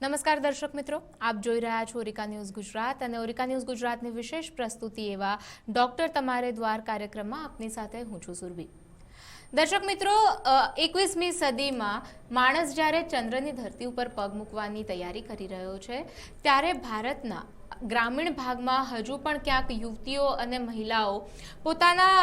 નમસ્કાર દર્શક મિત્રો, આપ જોઈ રહ્યા છો ઓરિકા ન્યૂઝ ગુજરાત અને ઓરિકા ન્યૂઝ ગુજરાતની વિશેષ પ્રસ્તુતિ એવા ડોક્ટર તમારે દ્વાર કાર્યક્રમમાં આપની સાથે હું છું સુરભી। દર્શક મિત્રો, 21મી સદીમાં માણસ જ્યારે ચંદ્રની ધરતી ઉપર પગ મૂકવાની તૈયારી કરી રહ્યો છે ત્યારે ભારતના ગ્રામીણ ભાગમાં હજુ પણ ક્યાંક યુવતીઓ અને મહિલાઓ પોતાના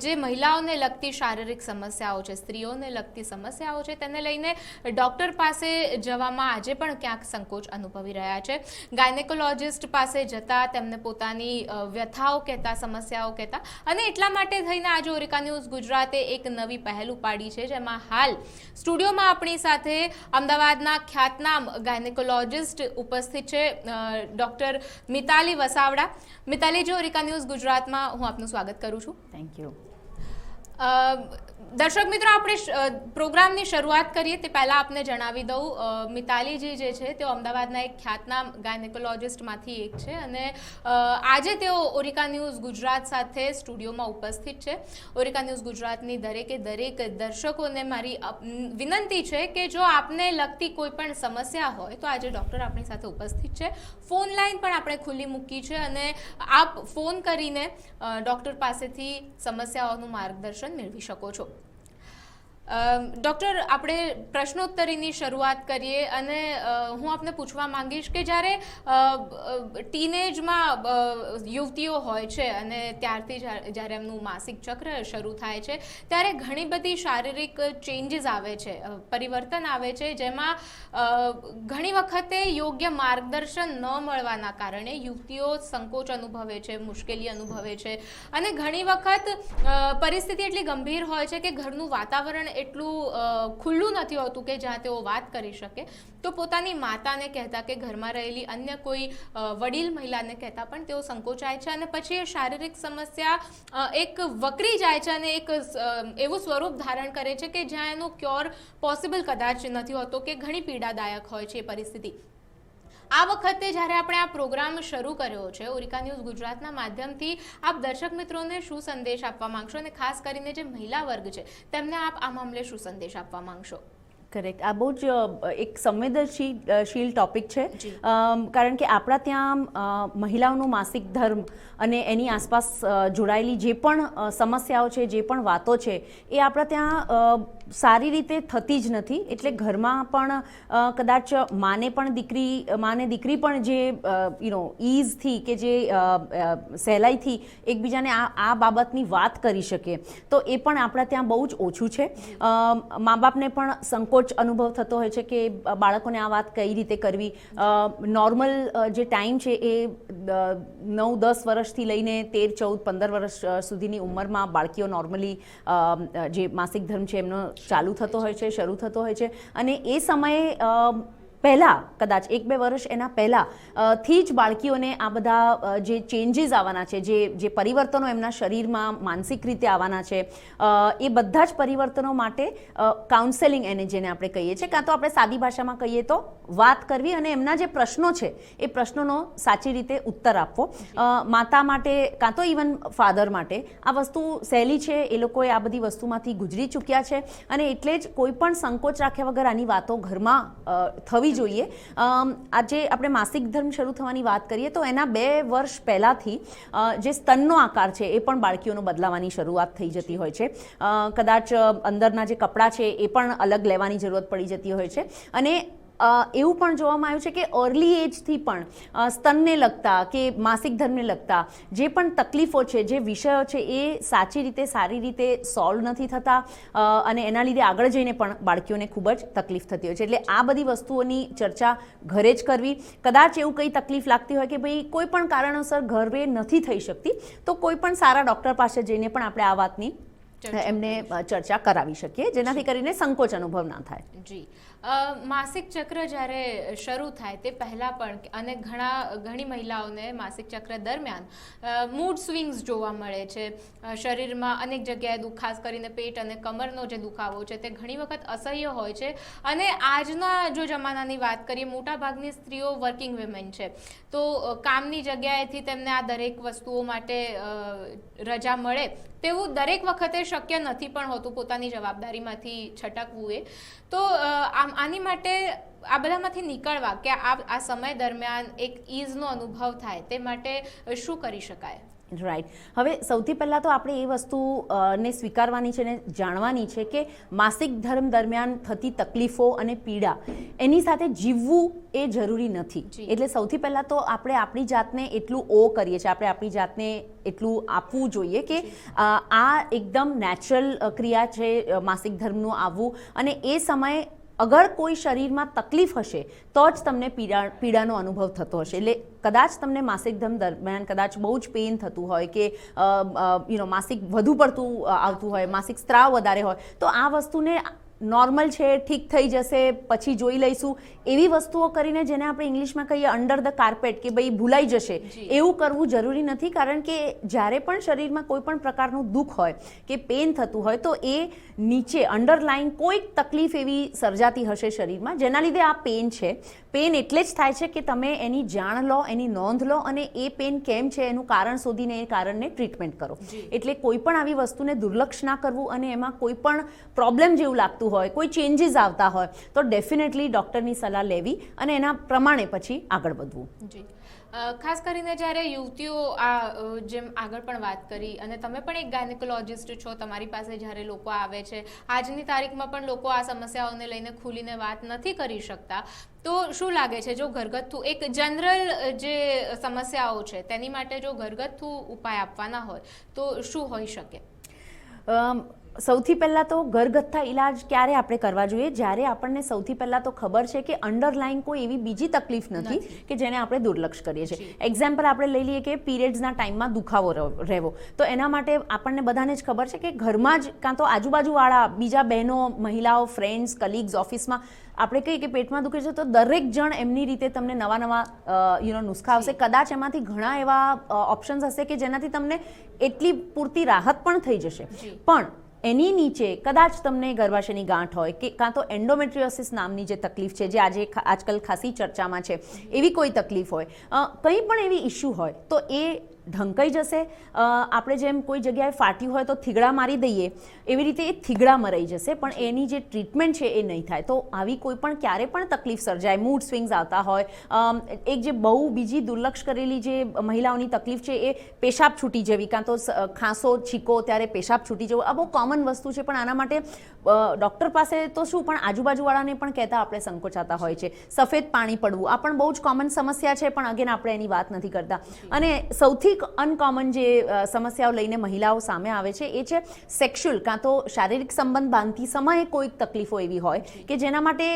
જે મહિલાઓને લગતી શારીરિક સમસ્યાઓ છે, સ્ત્રીઓને લગતી સમસ્યાઓ છે, તેને લઈને ડૉક્ટર પાસે જવામાં આજે પણ ક્યાંક સંકોચ અનુભવી રહ્યા છે। ગાયનેકોલોજિસ્ટ પાસે જતા તેમને પોતાની વ્યથાઓ કહેતા, સમસ્યાઓ કહેતા, અને એટલા માટે થઈને આજે ઓરિકા ન્યૂઝ ગુજરાતે એક નવી પહેલ ઉપાડી છે, જેમાં હાલ સ્ટુડિયોમાં આપણી સાથે અમદાવાદના ખ્યાતનામ ગાયનેકોલોજિસ્ટ ઉપસ્થિત છે, ડૉક્ટર મિતાલી વસાવડા। મિતાલીજી, ઓરિકા ન્યૂઝ ગુજરાતમાં હું આપનું સ્વાગત કરું છું। Thank you. દર્શક મિત્રો, આપણે પ્રોગ્રામની શરૂઆત કરીએ તે પહેલાં આપને જણાવી દઉં, મિતાલીજી જે છે તેઓ અમદાવાદના એક ખ્યાતનામ ગાયનેકોલોજિસ્ટમાંથી એક છે અને આજે તેઓ ઓરિકા ન્યૂઝ ગુજરાત સાથે સ્ટુડિયોમાં ઉપસ્થિત છે। ઓરિકા ન્યૂઝ ગુજરાતની દરેકે દરેક દર્શકોને મારી વિનંતી છે કે જો આપને લગતી કોઈ પણ સમસ્યા હોય તો આજે ડૉક્ટર આપણી સાથે ઉપસ્થિત છે। ફોન લાઈન પણ આપણે ખુલ્લી મૂકી છે અને આપ ફોન કરીને ડૉક્ટર પાસેથી સમસ્યાઓનું માર્ગદર્શન મેળવી શકો છો। ડૉક્ટર, આપણે પ્રશ્નોત્તરીની શરૂઆત કરીએ અને હું આપને પૂછવા માંગીશ કે જ્યારે ટીનેજમાં યુવતીઓ હોય છે અને ત્યારથી જ્યારે એમનું માસિક ચક્ર શરૂ થાય છે ત્યારે ઘણી બધી શારીરિક ચેન્જીસ આવે છે, પરિવર્તન આવે છે, જેમાં ઘણી વખતે યોગ્ય માર્ગદર્શન ન મળવાના કારણે યુવતીઓ સંકોચ અનુભવે છે, મુશ્કેલી અનુભવે છે અને ઘણી વખત પરિસ્થિતિ એટલી ગંભીર હોય છે કે ઘરનું વાતાવરણ એટલું ખુલ્લું નથી હોતું કે જ્યાં તેઓ વાત કરી શકે, તો પોતાની માતાને કહેતા કે ઘરમાં રહેલી અન્ય કોઈ વડીલ મહિલાને કહેતા પણ તેઓ સંકોચાય છે અને પછી એ શારીરિક સમસ્યા એક વકરી જાય છે અને એક એવું સ્વરૂપ ધારણ કરે છે કે જ્યાં એનો ક્યોર પોસિબલ કદાચ નથી હોતો કે ઘણી પીડાદાયક હોય છે એ પરિસ્થિતિ। આ વખતે જ્યારે આપણે આ પ્રોગ્રામ શરૂ કર્યો છે ઓરિકા ન્યૂઝ ગુજરાતના માધ્યમથી, આપ દર્શક મિત્રોને શું સંદેશ આપવા માંગશો અને ખાસ કરીને જે મહિલા વર્ગ છે તેમને આપ આ મામલે શું સંદેશ આપવા માંગશો? કરેક્ટ, આ બહુ જ એક સંવેદનશીલ ટોપિક છે, કારણ કે આપણા ત્યાં મહિલાઓનું માસિક ધર્મ અને એની આસપાસ જોડાયેલી જે પણ સમસ્યાઓ છે, જે પણ વાતો છે, એ આપણા ત્યાં સારી રીતે થતી જ નથી। એટલે ઘરમાં પણ કદાચ માને દીકરી પણ જે ઇઝથી કે જે સહેલાઈથી એકબીજાને આ બાબતની વાત કરી શકે તો એ પણ આપણા ત્યાં બહુ જ ઓછું છે। મા બાપને પણ સંકોચ અનુભવ થતો હોય છે કે બાળકોને આ વાત કઈ રીતે કરવી। નોર્મલ જે ટાઈમ છે એ 9-10 વર્ષથી લઈને 13-14-15 વર્ષ સુધીની ઉંમરમાં બાળકીઓ નોર્મલી જે માસિક ધર્મ છે એમનો ચાલુ થતો હોય છે, શરૂ થતો હોય છે અને એ સમયે પહેલાં કદાચ 1-2 વર્ષ એના પહેલાંથી જ બાળકીઓને આ બધા જે ચેન્જીસ આવવાના છે, જે પરિવર્તનો એમના શરીરમાં માનસિક રીતે આવવાના છે, એ બધા જ પરિવર્તનો માટે કાઉન્સેલિંગ એને જેને આપણે કહીએ છીએ, કાં તો આપણે સાદી ભાષામાં કહીએ તો વાત કરવી અને એમના જે પ્રશ્નો છે એ પ્રશ્નોનો સાચી રીતે ઉત્તર આપવો। માતા માટે કાં તો ઇવન ફાધર માટે આ વસ્તુ સહેલી છે, એ લોકોએ આ બધી વસ્તુમાંથી ગુજરી ચૂક્યા છે અને એટલે જ કોઈ પણ સંકોચ રાખ્યા વગર આની વાતો ઘરમાં થવી જોઈએ। આજે આપણે માસિક ધર્મ શરૂ થવાની વાત કરીએ તો એના 2 વર્ષ પહેલાંથી જે સ્તનનો આકાર છે એ પણ બાળકીઓનો બદલાવાની શરૂઆત થઈ જતી હોય છે। કદાચ અંદરના જે કપડાં છે એ પણ અલગ લેવાની જરૂરત પડી જતી હોય છે અને એવું પણ જોવામાં આવ્યું છે કે અર્લી એજથી પણ સ્તનને લગતા કે માસિક ધર્મને લગતા જે પણ તકલીફો છે, જે વિષયો છે એ સાચી રીતે, સારી રીતે સોલ્વ નથી થતા અને એના લીધે આગળ જઈને પણ બાળકીઓને ખૂબ જ તકલીફ થતી હોય છે। એટલે આ બધી વસ્તુઓની ચર્ચા ઘરે જ કરવી। કદાચ એવું કંઈ તકલીફ લાગતી હોય કે ભાઈ કોઈ પણ કારણોસર ઘરે નથી થઈ શકતી તો કોઈ પણ સારા ડૉક્ટર પાસે જઈને પણ આપણે આ વાતની એમને ચર્ચા કરાવી શકીએ, જેનાથી કરીને સંકોચ અનુભવ ના થાય। જી, માસિક ચક્ર જ્યારે શરૂ થાય તે પહેલાં પણ અને ઘણી મહિલાઓને માસિક ચક્ર દરમિયાન મૂડ સ્વિંગ્સ જોવા મળે છે, શરીરમાં અનેક જગ્યાએ ખાસ કરીને પેટ અને કમરનો જે દુખાવો છે તે ઘણી વખત અસહ્ય હોય છે અને આજના જો જમાનાની વાત કરીએ, મોટાભાગની સ્ત્રીઓ વર્કિંગ વિમેન છે તો કામની જગ્યાએથી તેમને આ દરેક વસ્તુઓ માટે રજા મળે તેવું દરેક વખતે શક્ય નથી પણ હોતું, પોતાની જવાબદારીમાંથી છટકવું એ તો આની માટે આ બધામાંથી નીકળવા કે આ સમય દરમિયાન એક ઈઝનો અનુભવ થાય તે માટે શું કરી શકાય? રાઈટ. હવે સૌથી પહેલાં તો આપણે એ વસ્તુને સ્વીકારવાની છે ને જાણવાની છે કે માસિક ધર્મ દરમિયાન થતી તકલીફો અને પીડા એની સાથે જીવવું એ જરૂરી નથી. એટલે સૌથી પહેલાં તો આપણે આપણી જાતને એટલું કરીએ છીએ, આપણે આપણી જાતને એટલું આપવું જોઈએ કે આ એકદમ નેચરલ ક્રિયા છે માસિક ધર્મનું આવવું, અને એ સમયે અગર કોઈ શરીરમાં તકલીફ હશે તો જ તમને પીડાનો અનુભવ થતો હશે. એટલે કદાચ તમને માસિક ધર્મ દરમિયાન કદાચ બહુ જ પેઇન થતું હોય કે માસિક વધુ પડતું આવતું હોય, માસિક સ્ત્રાવ વધારે હોય, તો આ વસ્તુને નોર્મલ છે, ઠીક થઈ જશે, પછી જોઈ લઈશું, એવી વસ્તુઓ કરીને જેને આપણે ઇંગ્લિશમાં કહીએ અંડર ધ કાર્પેટ કે ભાઈ ભૂલાઈ જશે, એવું કરવું જરૂરી નથી. કારણ કે જ્યારે પણ શરીરમાં કોઈ પણ પ્રકારનું દુઃખ હોય કે પેઇન થતું હોય તો એ નીચે અંડરલાઈન કોઈક તકલીફ એવી સર્જાતી હશે શરીરમાં જેના લીધે આ પેઇન છે. પેઇન એટલે જ થાય છે કે તમે એની જાણ લો, એની નોંધ લો અને એ પેઇન કેમ છે એનું કારણ શોધીને એ કારણને ટ્રીટમેન્ટ કરો. એટલે કોઈ પણ આવી વસ્તુને દુર્લક્ષ ના કરવું, અને એમાં કોઈ પણ પ્રોબ્લેમ જેવું લાગતું હોય, કોઈ ચેન્જીસ આવતા હોય તો ડેફિનેટલી ડૉક્ટરની સલાહ લેવી અને એના પ્રમાણે પછી આગળ વધવું. જી. ખાસ કરીને જ્યારે યુવતીઓ જેમ આગળ પણ વાત કરી, અને તમે પણ એક ગાયનેકોલોજિસ્ટ છો, તમારી પાસે જ્યારે લોકો આવે છે, આજની તારીખમાં પણ લોકો આ સમસ્યાઓને લઈને ખુલીને વાત નથી કરી શકતા, તો શું લાગે છે જો ઘરગથ્થુ એક જનરલ જે સમસ્યાઓ છે તેની માટે જો ઘરગથ્થુ ઉપાય આપવાના હોય તો શું હોઈ શકે? સૌથી પહેલાં તો ઘરગથ્થા ઇલાજ ક્યારે આપણે કરવા જોઈએ? જ્યારે આપણને સૌથી પહેલાં તો ખબર છે કે અંડરલાઈન કોઈ એવી બીજી તકલીફ નથી કે જેને આપણે દુર્લક્ષ કરીએ છીએ. એક્ઝામ્પલ આપણે લઈ લઈએ કે પીરિયડ્સના ટાઈમમાં દુખાવો રહેવો, તો એના માટે આપણને બધાને જ ખબર છે કે ઘરમાં જ કાં તો આજુબાજુવાળા બીજા બહેનો, મહિલાઓ, ફ્રેન્ડ્સ, કલીગ્સ, ઓફિસમાં આપણે કહીએ કે પેટમાં દુખે છે તો દરેક જણ એમની રીતે તમને નવા નુસ્ખા આવશે. કદાચ એમાંથી ઘણા એવા ઓપ્શન્સ હશે કે જેનાથી તમને એટલી પૂરતી રાહત પણ થઈ જશે, પણ એની નીચે કદાચ તમને ગર્ભાશયની ગાંઠ હોય કે કાં તો એન્ડોમેટ્રિયોસિસ નામની જે તકલીફ છે જે આજકાલ ખાસી ચર્ચામાં છે, એવી કોઈ તકલીફ હોય, કંઈ પણ એવી ઇસ્યુ હોય તો એ ઢંકાઈ જશે. આપણે જેમ કોઈ જગ્યાએ ફાટ્યું હોય તો થીગડા મારી દઈએ એવી રીતે એ થીગડા મરાઈ જશે, પણ એની જે ટ્રીટમેન્ટ છે એ નહીં થાય. તો આવી કોઈ પણ ક્યારે પણ તકલીફ સર્જાય, મૂડ સ્વિંગ્સ આવતા હોય, એક જે બહુ બીજી દુર્લક્ષ કરેલી જે મહિલાઓની તકલીફ છે એ પેશાબ છૂટી જવી, કાં તો ખાંસો છીકો ત્યારે પેશાબ છૂટી જવું, આ બહુ કોમન વસ્તુ છે. પણ આના માટે ડૉક્ટર પાસે તો શું, પણ આજુબાજુવાળાને પણ કહેતા આપણે સંકોચાતા હોય છે. સફેદ પાણી પડવું આ પણ બહુ જ કોમન સમસ્યા છે, પણ અગેન આપણે એની વાત નથી કરતા. અને સૌથી અનકોમન જે સમસ્યાઓ લઈને મહિલાઓ સામે આવે છે એ છે સેક્સ્યુઅલ, કાં તો શારીરિક સંબંધ બાંધતી સમયે કોઈક તકલીફો એવી હોય કે જેના માટે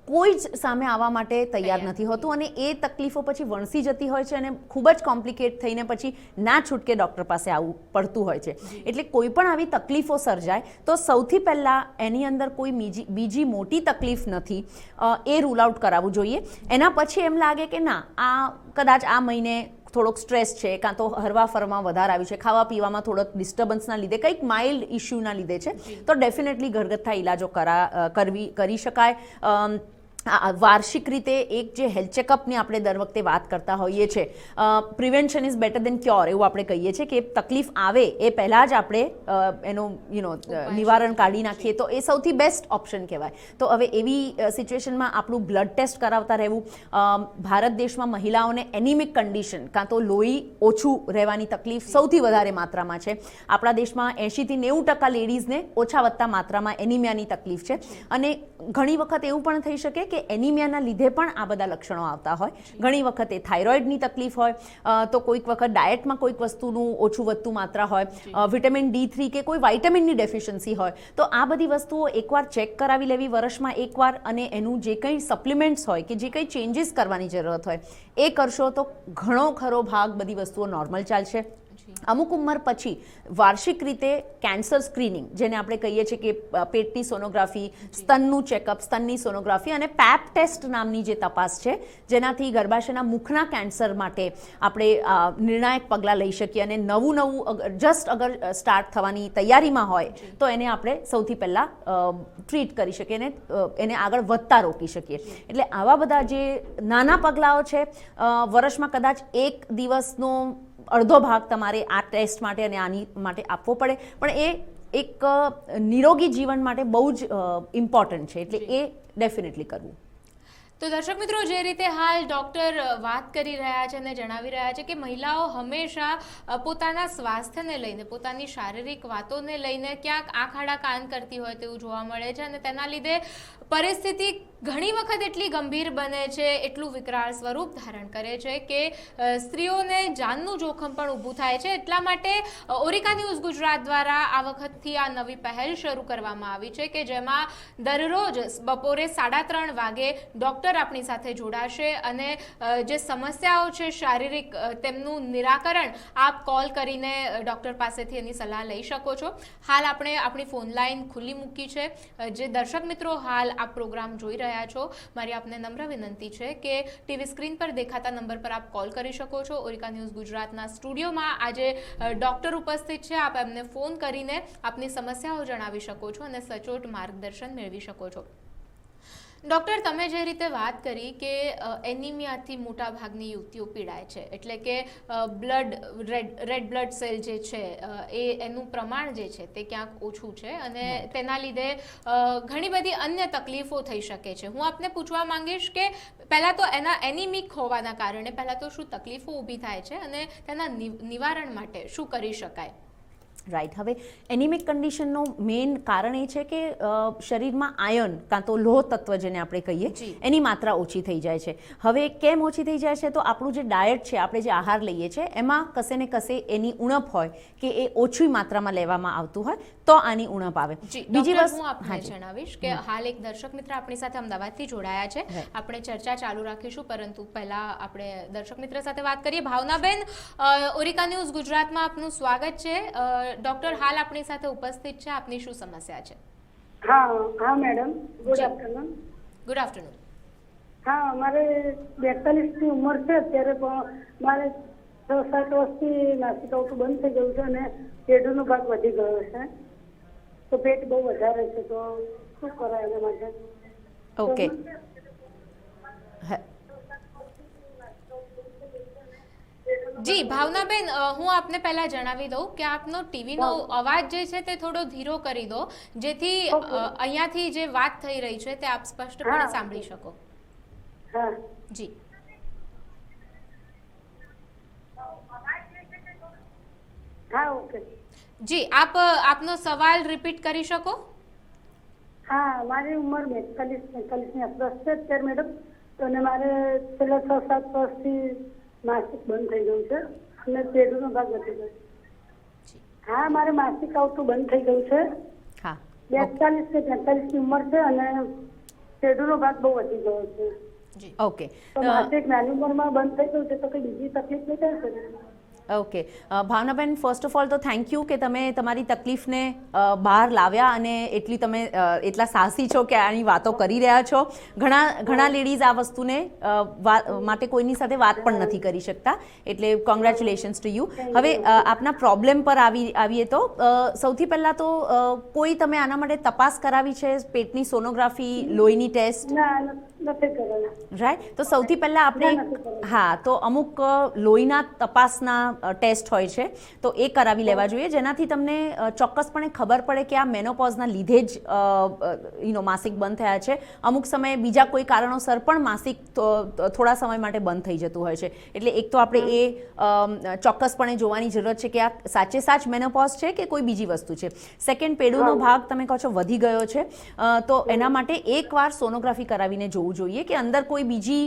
કોઈ જ સામે આવવા માટે તૈયાર નથી હોતું, અને એ તકલીફો પછી વણસી જતી હોય છે અને ખૂબ જ કોમ્પ્લિકેટ થઈને પછી ના છૂટકે ડૉક્ટર પાસે આવવું પડતું હોય છે. એટલે કોઈ પણ આવી તકલીફો સર્જાય તો સૌથી પહેલાં એની અંદર કોઈ બીજી મોટી તકલીફ નથી એ રૂલ આઉટ કરાવવું જોઈએ. એના પછી એમ લાગે કે ના, આ કદાચ આ મહિને થોડોક સ્ટ્રેસ છે, કાં તો હરવા ફરવામાં વધારે આવ્યું છે, ખાવા પીવામાં થોડોક ડિસ્ટર્બન્સના લીધે, કંઈક માઇલ્ડ ઇસ્યુના લીધે છે, તો ડેફિનેટલી ઘરગથ્થા ઇલાજો કરી શકાય. વાર્ષિક રીતે એક જે હેલ્થ ચેકઅપની આપણે દર વખતે વાત કરતા હોઈએ છીએ, prevention is better than cure એવું આપણે કહીએ છીએ કે તકલીફ આવે એ પહેલાં જ આપણે એનું નિવારણ કાઢી નાખીએ તો એ સૌથી બેસ્ટ ઓપ્શન કહેવાય. તો હવે એવી સિચ્યુએશનમાં આપણું બ્લડ ટેસ્ટ કરાવતા રહેવું. ભારત દેશમાં મહિલાઓને એનિમિક કન્ડિશન, કાં તો લોહી ઓછું રહેવાની તકલીફ સૌથી વધારે માત્રામાં છે. આપણા દેશમાં 80થી 90% લેડીઝને ઓછા વત્તા માત્રામાં એનિમિયાની તકલીફ છે, અને ઘણી વખત એવું પણ થઈ શકે કે એનિમિયાના લીધે પણ આ બધા લક્ષણો આવતા હોય. ઘણી વખત એ થાઇરોઇડની તકલીફ હોય, તો કોઈક વખત ડાયટમાં કોઈક વસ્તુનું ઓછું વધતું માત્રા હોય, વિટામિન D3 કે કોઈ વાઇટામિનની ડેફિશિયન્સી હોય, તો આ બધી વસ્તુઓ એકવાર ચેક કરાવી લેવી વર્ષમાં એકવાર, અને એનું જે કંઈ સપ્લિમેન્ટ્સ હોય કે જે કંઈ ચેન્જીસ કરવાની જરૂરત હોય એ કરશો તો ઘણો ખરો ભાગ બધી વસ્તુઓ નોર્મલ ચાલશે. અમુક ઉંમર પછી વાર્ષિક રીતે કેન્સર સ્ક્રીનિંગ, જેને આપણે કહીએ છીએ કે પેટની સોનોગ્રાફી, સ્તનનું ચેકઅપ, સ્તનની સોનોગ્રાફી અને પેપ ટેસ્ટ નામની જે તપાસ છે જેનાથી ગર્ભાશયના મુખના કેન્સર માટે આપણે નિર્ણાયક પગલાં લઈ શકીએ, અને નવું જસ્ટ અગર સ્ટાર્ટ થવાની તૈયારીમાં હોય તો એને આપણે સૌથી પહેલાં ટ્રીટ કરી શકીએ અને એને આગળ વધતા રોકી શકીએ. એટલે આવા બધા જે નાના પગલાંઓ છે, વર્ષમાં કદાચ એક દિવસનો અડધો ભાગ તમારે આ ટેસ્ટ માટે અને આની માટે આપવો પડે, પણ એ એક નિરોગી જીવન માટે બહુ જ ઇમ્પોર્ટન્ટ છે, એટલે એ ડેફિનેટલી કરવું. તો દર્શક મિત્રો, જે રીતે હાલ ડૉક્ટર વાત કરી રહ્યા છે અને જણાવી રહ્યા છે કે મહિલાઓ હંમેશા પોતાના સ્વાસ્થ્યને લઈને, પોતાની શારીરિક વાતોને લઈને ક્યાંક આંખ આડા કાન કરતી હોય તેવું જોવા મળે છે અને તેના લીધે પરિસ્થિતિ ઘણી વખત એટલી ગંભીર બને છે, એટલું વિકરાળ સ્વરૂપ ધારણ કરે છે કે સ્ત્રીઓને જાનનું જોખમ પણ ઊભું થાય છે. એટલા માટે ઓરિકા ન્યૂઝ ગુજરાત દ્વારા આ વખતથી આ નવી પહેલ શરૂ કરવામાં આવી છે કે જેમાં દરરોજ બપોરે 3:30 વાગે ડૉક્ટર આપણી સાથે જોડાશે અને જે સમસ્યાઓ છે શારીરિક, તેમનું નિરાકરણ આપ કોલ કરીને ડૉક્ટર પાસેથી એની સલાહ લઈ શકો છો. હાલ આપણે આપણી ફોન લાઈન ખુલ્લી મૂકી છે. જે દર્શક મિત્રો હાલ આ પ્રોગ્રામ જોઈ રહ્યા છો, મારી આપને નમ્ર વિનંતી છે કે ટીવી સ્ક્રીન પર દેખાતા નંબર પર આપ કોલ કરી શકો છો. ઓરિકા ન્યૂઝ ગુજરાતના સ્ટુડિયોમાં આજે ડૉક્ટર ઉપસ્થિત છે. આપ એમને ફોન કરીને આપની સમસ્યાઓ જણાવી શકો છો અને સચોટ માર્ગદર્શન મેળવી શકો છો. ડૉક્ટર, તમે જે રીતે વાત કરી કે એનિમિયાથી મોટા ભાગની યુવતીઓ પીડાય છે, એટલે કે રેડ બ્લડ સેલ જે છે એનું પ્રમાણ જે છે તે ક્યાંક ઓછું છે અને તેના લીધે ઘણી બધી અન્ય તકલીફો થઈ શકે છે. હું આપને પૂછવા માંગીશ કે પહેલાં તો એના એનિમિક હોવાના કારણે પહેલાં તો શું તકલીફો ઊભી થાય છે અને તેના નિવારણ માટે શું કરી શકાય? રાઈટ. હવે એનિમિક કન્ડિશનનું મેઇન કારણ એ છે કે શરીરમાં આયર્ન કાં તો લોહ તત્વ જેને આપણે કહીએ એની માત્રા ઓછી થઈ જાય છે. હવે કેમ ઓછી થઈ જાય છે? તો આપણું જે ડાયટ છે, આપણે જે આહાર લઈએ છીએ એમાં કશે ને કશે એની ઉણપ હોય કે એ ઓછી માત્રામાં લેવામાં આવતું હોય તો આની ઉણપ આવે. બીજી વસ્તુ હું આપને જણાવીશ કે હાલ એક દર્શક મિત્ર આપણી સાથે અમદાવાદથી જોડાયા છે. આપણે ચર્ચા ચાલુ રાખીશું, પરંતુ પહેલા આપણે દર્શક મિત્ર સાથે વાત કરીએ. ભાવનાબેન, ઓરિકા ન્યૂઝ ગુજરાતમાં આપનું સ્વાગત છે. ડૉક્ટર હાલ આપણી સાથે ઉપસ્થિત છે. આપની શું સમસ્યા છે? હા madam, good afternoon. Good afternoon. હા, મારે 42 ની ઉંમર છે અત્યારે, પણ મારે 6-7 વર્ષથી માસિક આવતું બંધ થઈ ગયું છે અને પેટનો ભાગ વધી ગયો છે. તો પેટ બહુ વધારે છે, તો શું કરાય એના માટે? ઓકે. જી ભાવનાબેન, હું આપને પહેલા જણાવી દઉં કે આપનો ટીવીનો અવાજ જે છે તે થોડો ધીરો કરી દો, જેથી અહીંયાથી જે વાત થઈ રહી છે તે આપ સ્પષ્ટપણે સાંભળી શકો. હા જી હા ઓકે. જી, આપનો સવાલ રિપીટ કરી શકો? હા, મારી ઉંમર 42-45 ની આસપાસ છે અત્યારે મેડમ. અને મારે છેલ્લા 6-7 વર્ષથી માસિક બંધ થઈ ગયું છે અને પેટનો ભાગ વધી ગયો છે. હા, મારે માસિક આવતું બંધ થઈ ગયું છે. હા, 42 કે 43 ની ઉંમર છે અને પેટનો ભાગ બહુ વધી ગયો છે. જી ઓકે. તો માસિક નાની ઉંમરમાં બંધ થઈ ગયું છે, તો કઈ બીજી તકલીફ નહીં થાય છે? Okay. Bhavnaben, first of all તો થેન્ક યુ કે તમે તમારી તકલીફને બહાર લાવ્યા અને એટલા સાહસી છો કે આની વાતો કરી રહ્યા છો. ઘણા લેડીઝ આ વસ્તુને માટે કોઈની સાથે વાત પણ નથી કરી શકતા, એટલે કોંગ્રેચ્યુલેશન્સ ટુ યુ. હવે આપના પ્રોબ્લેમ પર આવીએ તો સૌથી પહેલાં તો કોઈ તમે આના માટે તપાસ કરાવી છે? પેટની સોનોગ્રાફી, લોહીની ટેસ્ટ? નથી કરેલા. રાઈટ. તો સૌથી પહેલાં આપણે તો અમુક લોહીના તપાસના ટેસ્ટ હોય છે, તો એ કરાવી લેવા જોઈએ, જેનાથી તમને ચોક્કસપણે ખબર પડે કે આ મેનોપોઝના લીધે જ માસિક બંધ થયા છે. અમુક સમયે બીજા કોઈ કારણોસર પણ માસિક થોડા સમય માટે બંધ થઈ જતું હોય છે. એટલે એક તો આપણે એ ચોક્કસપણે જોવાની જરૂરત છે કે આ સાચે સાચ મેનોપોઝ છે કે કોઈ બીજી વસ્તુ છે. સેકન્ડ, પેડુનો ભાગ તમે કહો છો વધી ગયો છે, તો એના માટે એકવાર સોનોગ્રાફી કરાવીને જોવું જોઈએ કે અંદર કોઈ બીજી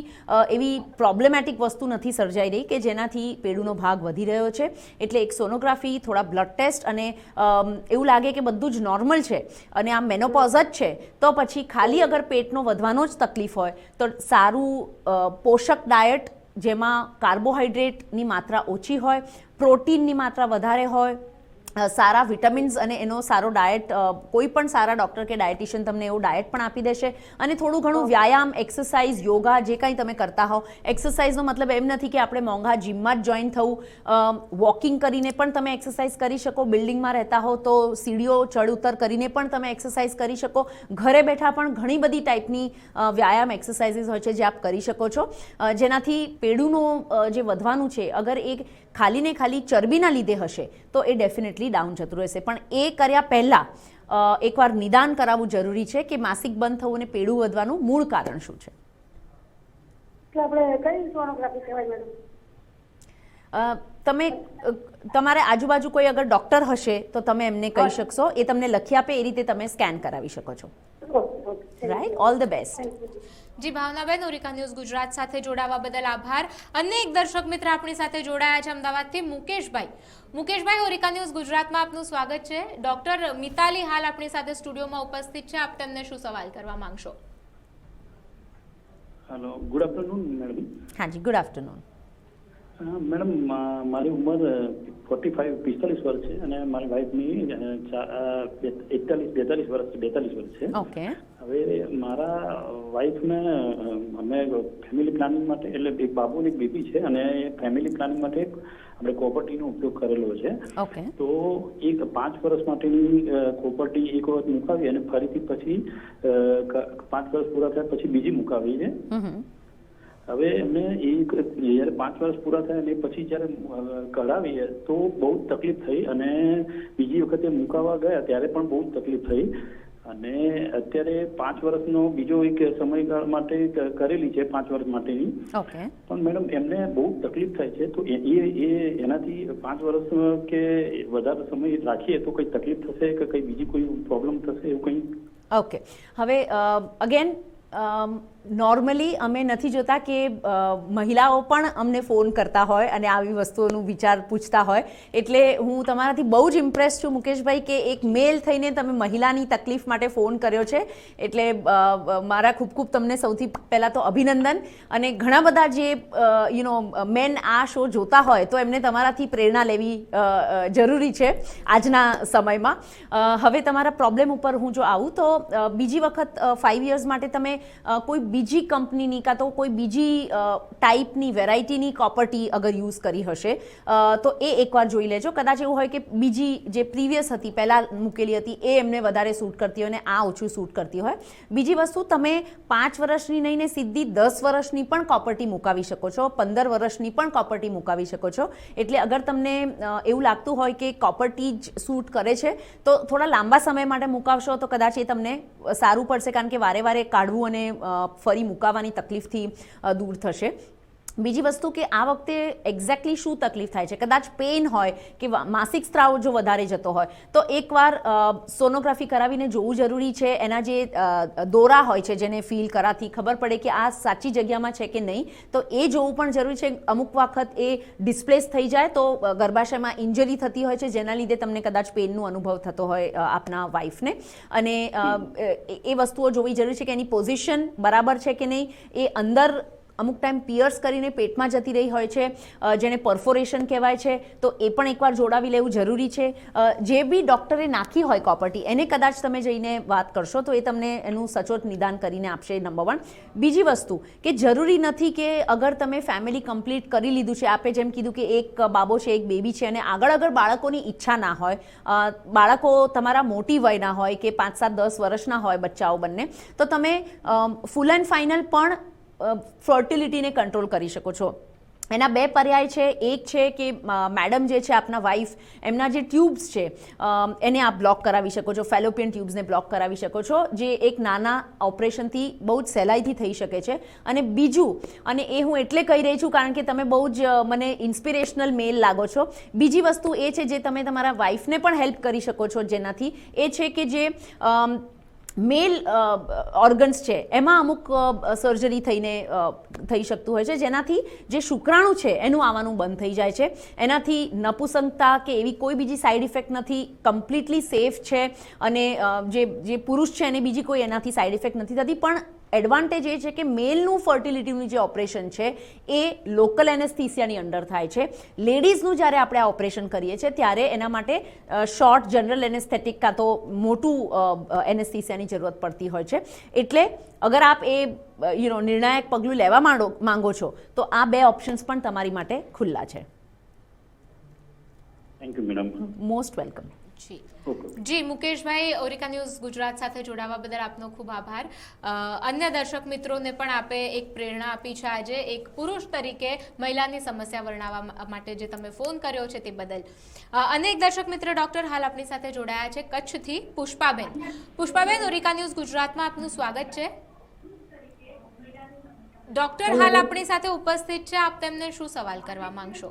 એવી પ્રોબ્લેમેટિક વસ્તુ નથી સર્જાઈ રહી કે જેનાથી પેડુનો ભાગ વધી રહ્યો છે. એટલે એક સોનોગ્રાફી, થોડા બ્લડ ટેસ્ટ, અને એવું લાગે કે બધું જ નોર્મલ છે અને આ મેનોપોઝ જ છે, તો પછી ખાલી અગર પેટનો વધવાનો જ તકલીફ હોય તો સારું પોષક ડાયટ, જેમાં કાર્બોહાઈડ્રેટની માત્રા ઓછી હોય, પ્રોટીનની માત્રા વધારે હોય, સારા વિટામિન્સ અને એનો સારો ડાયટ, કોઈ પણ સારા ડૉક્ટર કે ડાયટિશિયન તમને એવું ડાયટ પણ આપી દેશે. અને થોડું ઘણું વ્યાયામ, એક્સરસાઇઝ, યોગા જે કંઈ તમે કરતા હો. એક્સરસાઇઝનો મતલબ એમ નથી કે આપણે મોંઘા જીમમાં જ જોઈન થવું. વોકિંગ કરીને પણ તમે એક્સરસાઇઝ કરી શકો. બિલ્ડિંગમાં રહેતા હો તો સીડીઓ ચડ ઉતર કરીને પણ તમે એક્સરસાઇઝ કરી શકો. ઘરે બેઠા પણ ઘણી બધી ટાઈપની વ્યાયામ, એક્સરસાઇઝીસ હોય છે જે આપ કરી શકો છો, જેનાથી પેડુનું જે વધવાનું છે, અગર એ ખાલી ને ખાલી ચરબીના લીધે હશે તો એ ડેફિનેટલી ડાઉન જતું રહેશે. પણ એ કર્યા પહેલાં એકવાર નિદાન કરાવવું જરૂરી છે કે માસિક બંધ થવું અને પેડું વધવાનું મૂળ કારણ શું છે. એટલે આપણે કઈ સોનોગ્રાફી કહેવાય મેડમ? તમે તમારે આજુબાજુ કોઈ અગર ડૉક્ટર હશે તો તમે એમને કહી શકશો, એ તમને લખી આપે એ રીતે તમે સ્કેન કરાવી શકો છો. Right, all the best. જી ભાવનાબેન, ઓરિકા ન્યૂઝ ગુજરાત સાથે જોડાવા બદલ આભાર. અન્ય એક દર્શક મિત્ર આપણી સાથે જોડાયા છે અમદાવાદથી, મુકેશભાઈ. મુકેશભાઈ, ઓરિકા ન્યૂઝ ગુજરાતમાં આપનું સ્વાગત છે. ડોક્ટર મિતાલી હાલ આપણી સાથે સ્ટુડિયોમાં ઉપસ્થિત છે. આપ તેમને શું સવાલ કરવા માંગશો? Hello, good afternoon madam. હાજી, ગુડ આફ્ટરનૂન. મેડમ, મારી ઉંમર 45 વર્ષ છે અને મારી વાઈફની 42 વર્ષ છે. ઓકે. હવે મારા વાઈફને અમે ફેમિલી પ્લાનિંગ માટે, એટલે એક બાબુ અને એક બેબી છે, અને ફેમિલી પ્લાનિંગ માટે આપણે કોપર્ટીનો ઉપયોગ કરેલો છે. ઓકે. તો એક 5 વર્ષ માટેની કોપર્ટી એક વખત મુકાવી અને ફરીથી પછી 5 વર્ષ પૂરા થયા પછી બીજી મુકાવી છે. હવે એમને જ્યારે 5 વર્ષ પૂરા થયા અને પછી જ્યારે કઢાવી તો બહુ જ તકલીફ થઈ, અને બીજી વખતે મુકાવા ગયા ત્યારે પણ બહુ જ તકલીફ થઈ, અને અત્યારે 5 વર્ષનો બીજો એક સમયગાળા માટે કરેલી છે, 5 વર્ષ માટેની. ઓકે. પણ મેડમ એમને બહુ તકલીફ થાય છે, તો એનાથી 5 વર્ષ કે વધારે સમય રાખીએ તો કઈ તકલીફ થશે કે કઈ બીજી કોઈ પ્રોબ્લેમ થશે એવું કંઈ? ઓકે. હવે અગેન નોર્મલી અમે નથી જોતા કે મહિલાઓ પણ અમને ફોન કરતા હોય અને આવી વસ્તુઓનું વિચાર પૂછતા હોય, એટલે હું તમારાથી બહુ જ ઇમ્પ્રેસ છું મુકેશભાઈ કે એક મેલ થઈને તમે મહિલાની તકલીફ માટે ફોન કર્યો છે, એટલે મારા ખૂબ ખૂબ તમને સૌથી પહેલાં તો અભિનંદન. અને ઘણા બધા જે મેન આ શો જોતા હોય તો એમને તમારાથી પ્રેરણા લેવી જરૂરી છે આજના સમયમાં. હવે તમારા પ્રોબ્લેમ ઉપર હું જો આવું તો બીજી વખત 5 યર્સ માટે તમે કોઈ બીજી કંપનીની કાં તો કોઈ બીજી ટાઈપની વેરાયટીની કોપર્ટી અગર યુઝ કરી હશે તો એ એકવાર જોઈ લેજો. કદાચ એવું હોય કે બીજી જે પ્રીવિયસ હતી, પહેલાં મૂકેલી હતી, એ એમને વધારે સૂટ કરતી હોય અને આ ઓછું સૂટ કરતી હોય. બીજી વસ્તુ, તમે 5 વર્ષની નહીં ને સીધી 10 વર્ષની પણ કોપર્ટી મુકાવી શકો છો, 15 વર્ષની પણ કોપર્ટી મુકાવી શકો છો. એટલે અગર તમને એવું લાગતું હોય કે કોપર્ટી જ સૂટ કરે છે તો થોડા લાંબા સમય માટે મુકાવશો તો કદાચ એ તમને સારું પડશે, કારણ કે વારે વારે કાઢવું અને ફરી મુકાવવાની તકલીફથી દૂર થશે. બીજી વસ્તુ કે આ વખતે એક્ઝેક્ટલી શું તકલીફ થાય છે, કદાચ પેઇન હોય કે માસિક સ્ત્રાવ જો વધારે જતો હોય તો એકવાર સોનોગ્રાફી કરાવીને જોવું જરૂરી છે. એના જે દોરા હોય છે જેને ફીલ કરાથી ખબર પડે કે આ સાચી જગ્યામાં છે કે નહીં, તો એ જોવું પણ જરૂરી છે. અમુક વખત એ ડિસ્પ્લેસ થઈ જાય તો ગર્ભાશયમાં ઇન્જરી થતી હોય છે, જેના લીધે તમને કદાચ પેઇનનો અનુભવ થતો હોય આપના વાઈફને, અને એ વસ્તુઓ જોવી જરૂરી છે કે એની પોઝિશન બરાબર છે કે નહીં. એ અંદર અમુક ટાઈમ પિયર્સ કરીને પેટમાં જતી રહી હોય છે, જેને પરફોરેશન કહેવાય છે, તો એ પણ એકવાર જોડાવી લેવું જરૂરી છે. જે બી ડૉક્ટરે નાખી હોય કોપર્ટી એને કદાચ તમે જઈને વાત કરશો તો એ તમને એનું સચોટ નિદાન કરીને આપશે, નંબર 1. બીજી વસ્તુ કે જરૂરી નથી કે અગર તમે ફેમિલી કમ્પ્લીટ કરી લીધું છે, આપે જેમ કીધું કે એક બાબો છે, એક બેબી છે, અને આગળ અગર બાળકોની ઈચ્છા ના હોય, બાળકો તમારા મોટી વયના હોય કે 5, 7, 10 વર્ષના હોય બચ્ચાઓ બંને, તો તમે ફૂલ એન્ડ ફાઇનલ પણ ફર્ટિલિટીને કંટ્રોલ કરી શકો છો. એના 2 પર્યાય છે. એક છે કે મેડમ જે છે આપના વાઈફ, એમના જે ટ્યુબ્સ છે એને આપ બ્લોક કરાવી શકો છો, ફેલોપિયન ટ્યુબ્સને બ્લોક કરાવી શકો છો, જે એક નાના ઓપરેશનથી બહુ જ સહેલાઈથી થઈ શકે છે. અને બીજું, અને એ હું એટલે કહી રહી છું કારણ કે તમે બહુ જ મને ઇન્સ્પિરેશનલ મેલ લાગો છો, બીજી વસ્તુ એ છે જે તમે તમારા વાઈફને પણ હેલ્પ કરી શકો છો, જેનાથી એ છે કે જે મેલ ઓર્ગન્સ છે એમાં અમુક સર્જરી થઈને થઈ શકતું હોય છે, જેનાથી જે શુક્રાણુ છે એનું આવવાનું બંધ થઈ જાય છે. એનાથી નપુસંગતા કે એવી કોઈ બીજી સાઈડ ઇફેક્ટ નથી, કમ્પ્લીટલી સેફ છે, અને જે પુરુષ છે એને બીજી કોઈ એનાથી સાઈડ ઇફેક્ટ નથી થતી. પણ એડવાન્ટેજ એ છે કે મેલનું ફર્ટિલિટીનું જે ઓપરેશન છે એ લોકલ એનેસ્થીસિયાની અંડર થાય છે. લેડીઝનું જ્યારે આપણે આ ઓપરેશન કરીએ છીએ ત્યારે એના માટે શોર્ટ જનરલ એનેસ્થેટિક કાં તો મોટું એનેસ્થીસિયાની જરૂરત પડતી હોય છે. એટલે અગર આપ એ નિર્ણાયક પગલું લેવા માંગો છો તો આ 2 ઓપ્શન્સ પણ તમારી માટે ખુલ્લા છે. Thank you madam. Most welcome. જી મુકેશભાઈ, ઓરિકા ન્યૂઝ ગુજરાત સાથે જોડાવા બદલ આપનો ખૂબ આભાર. અન્ય દર્શક મિત્રોને પણ આપે એક પ્રેરણા આપી છે આજે, એક પુરુષ તરીકે મહિલાની સમસ્યા વર્ણવવા માટે જે તમે ફોન કર્યો છે તે બદલ. અનેક દર્શક મિત્ર ડોક્ટર હાલ આપણી સાથે જોડાયા છે કચ્છથી, પુષ્પાબેન. પુષ્પાબેન, ઓરિકા ન્યૂઝ ગુજરાતમાં આપનું સ્વાગત છે. ડોક્ટર હાલ આપણી સાથે ઉપસ્થિત છે, આપ તેમને શું સવાલ કરવા માંગશો?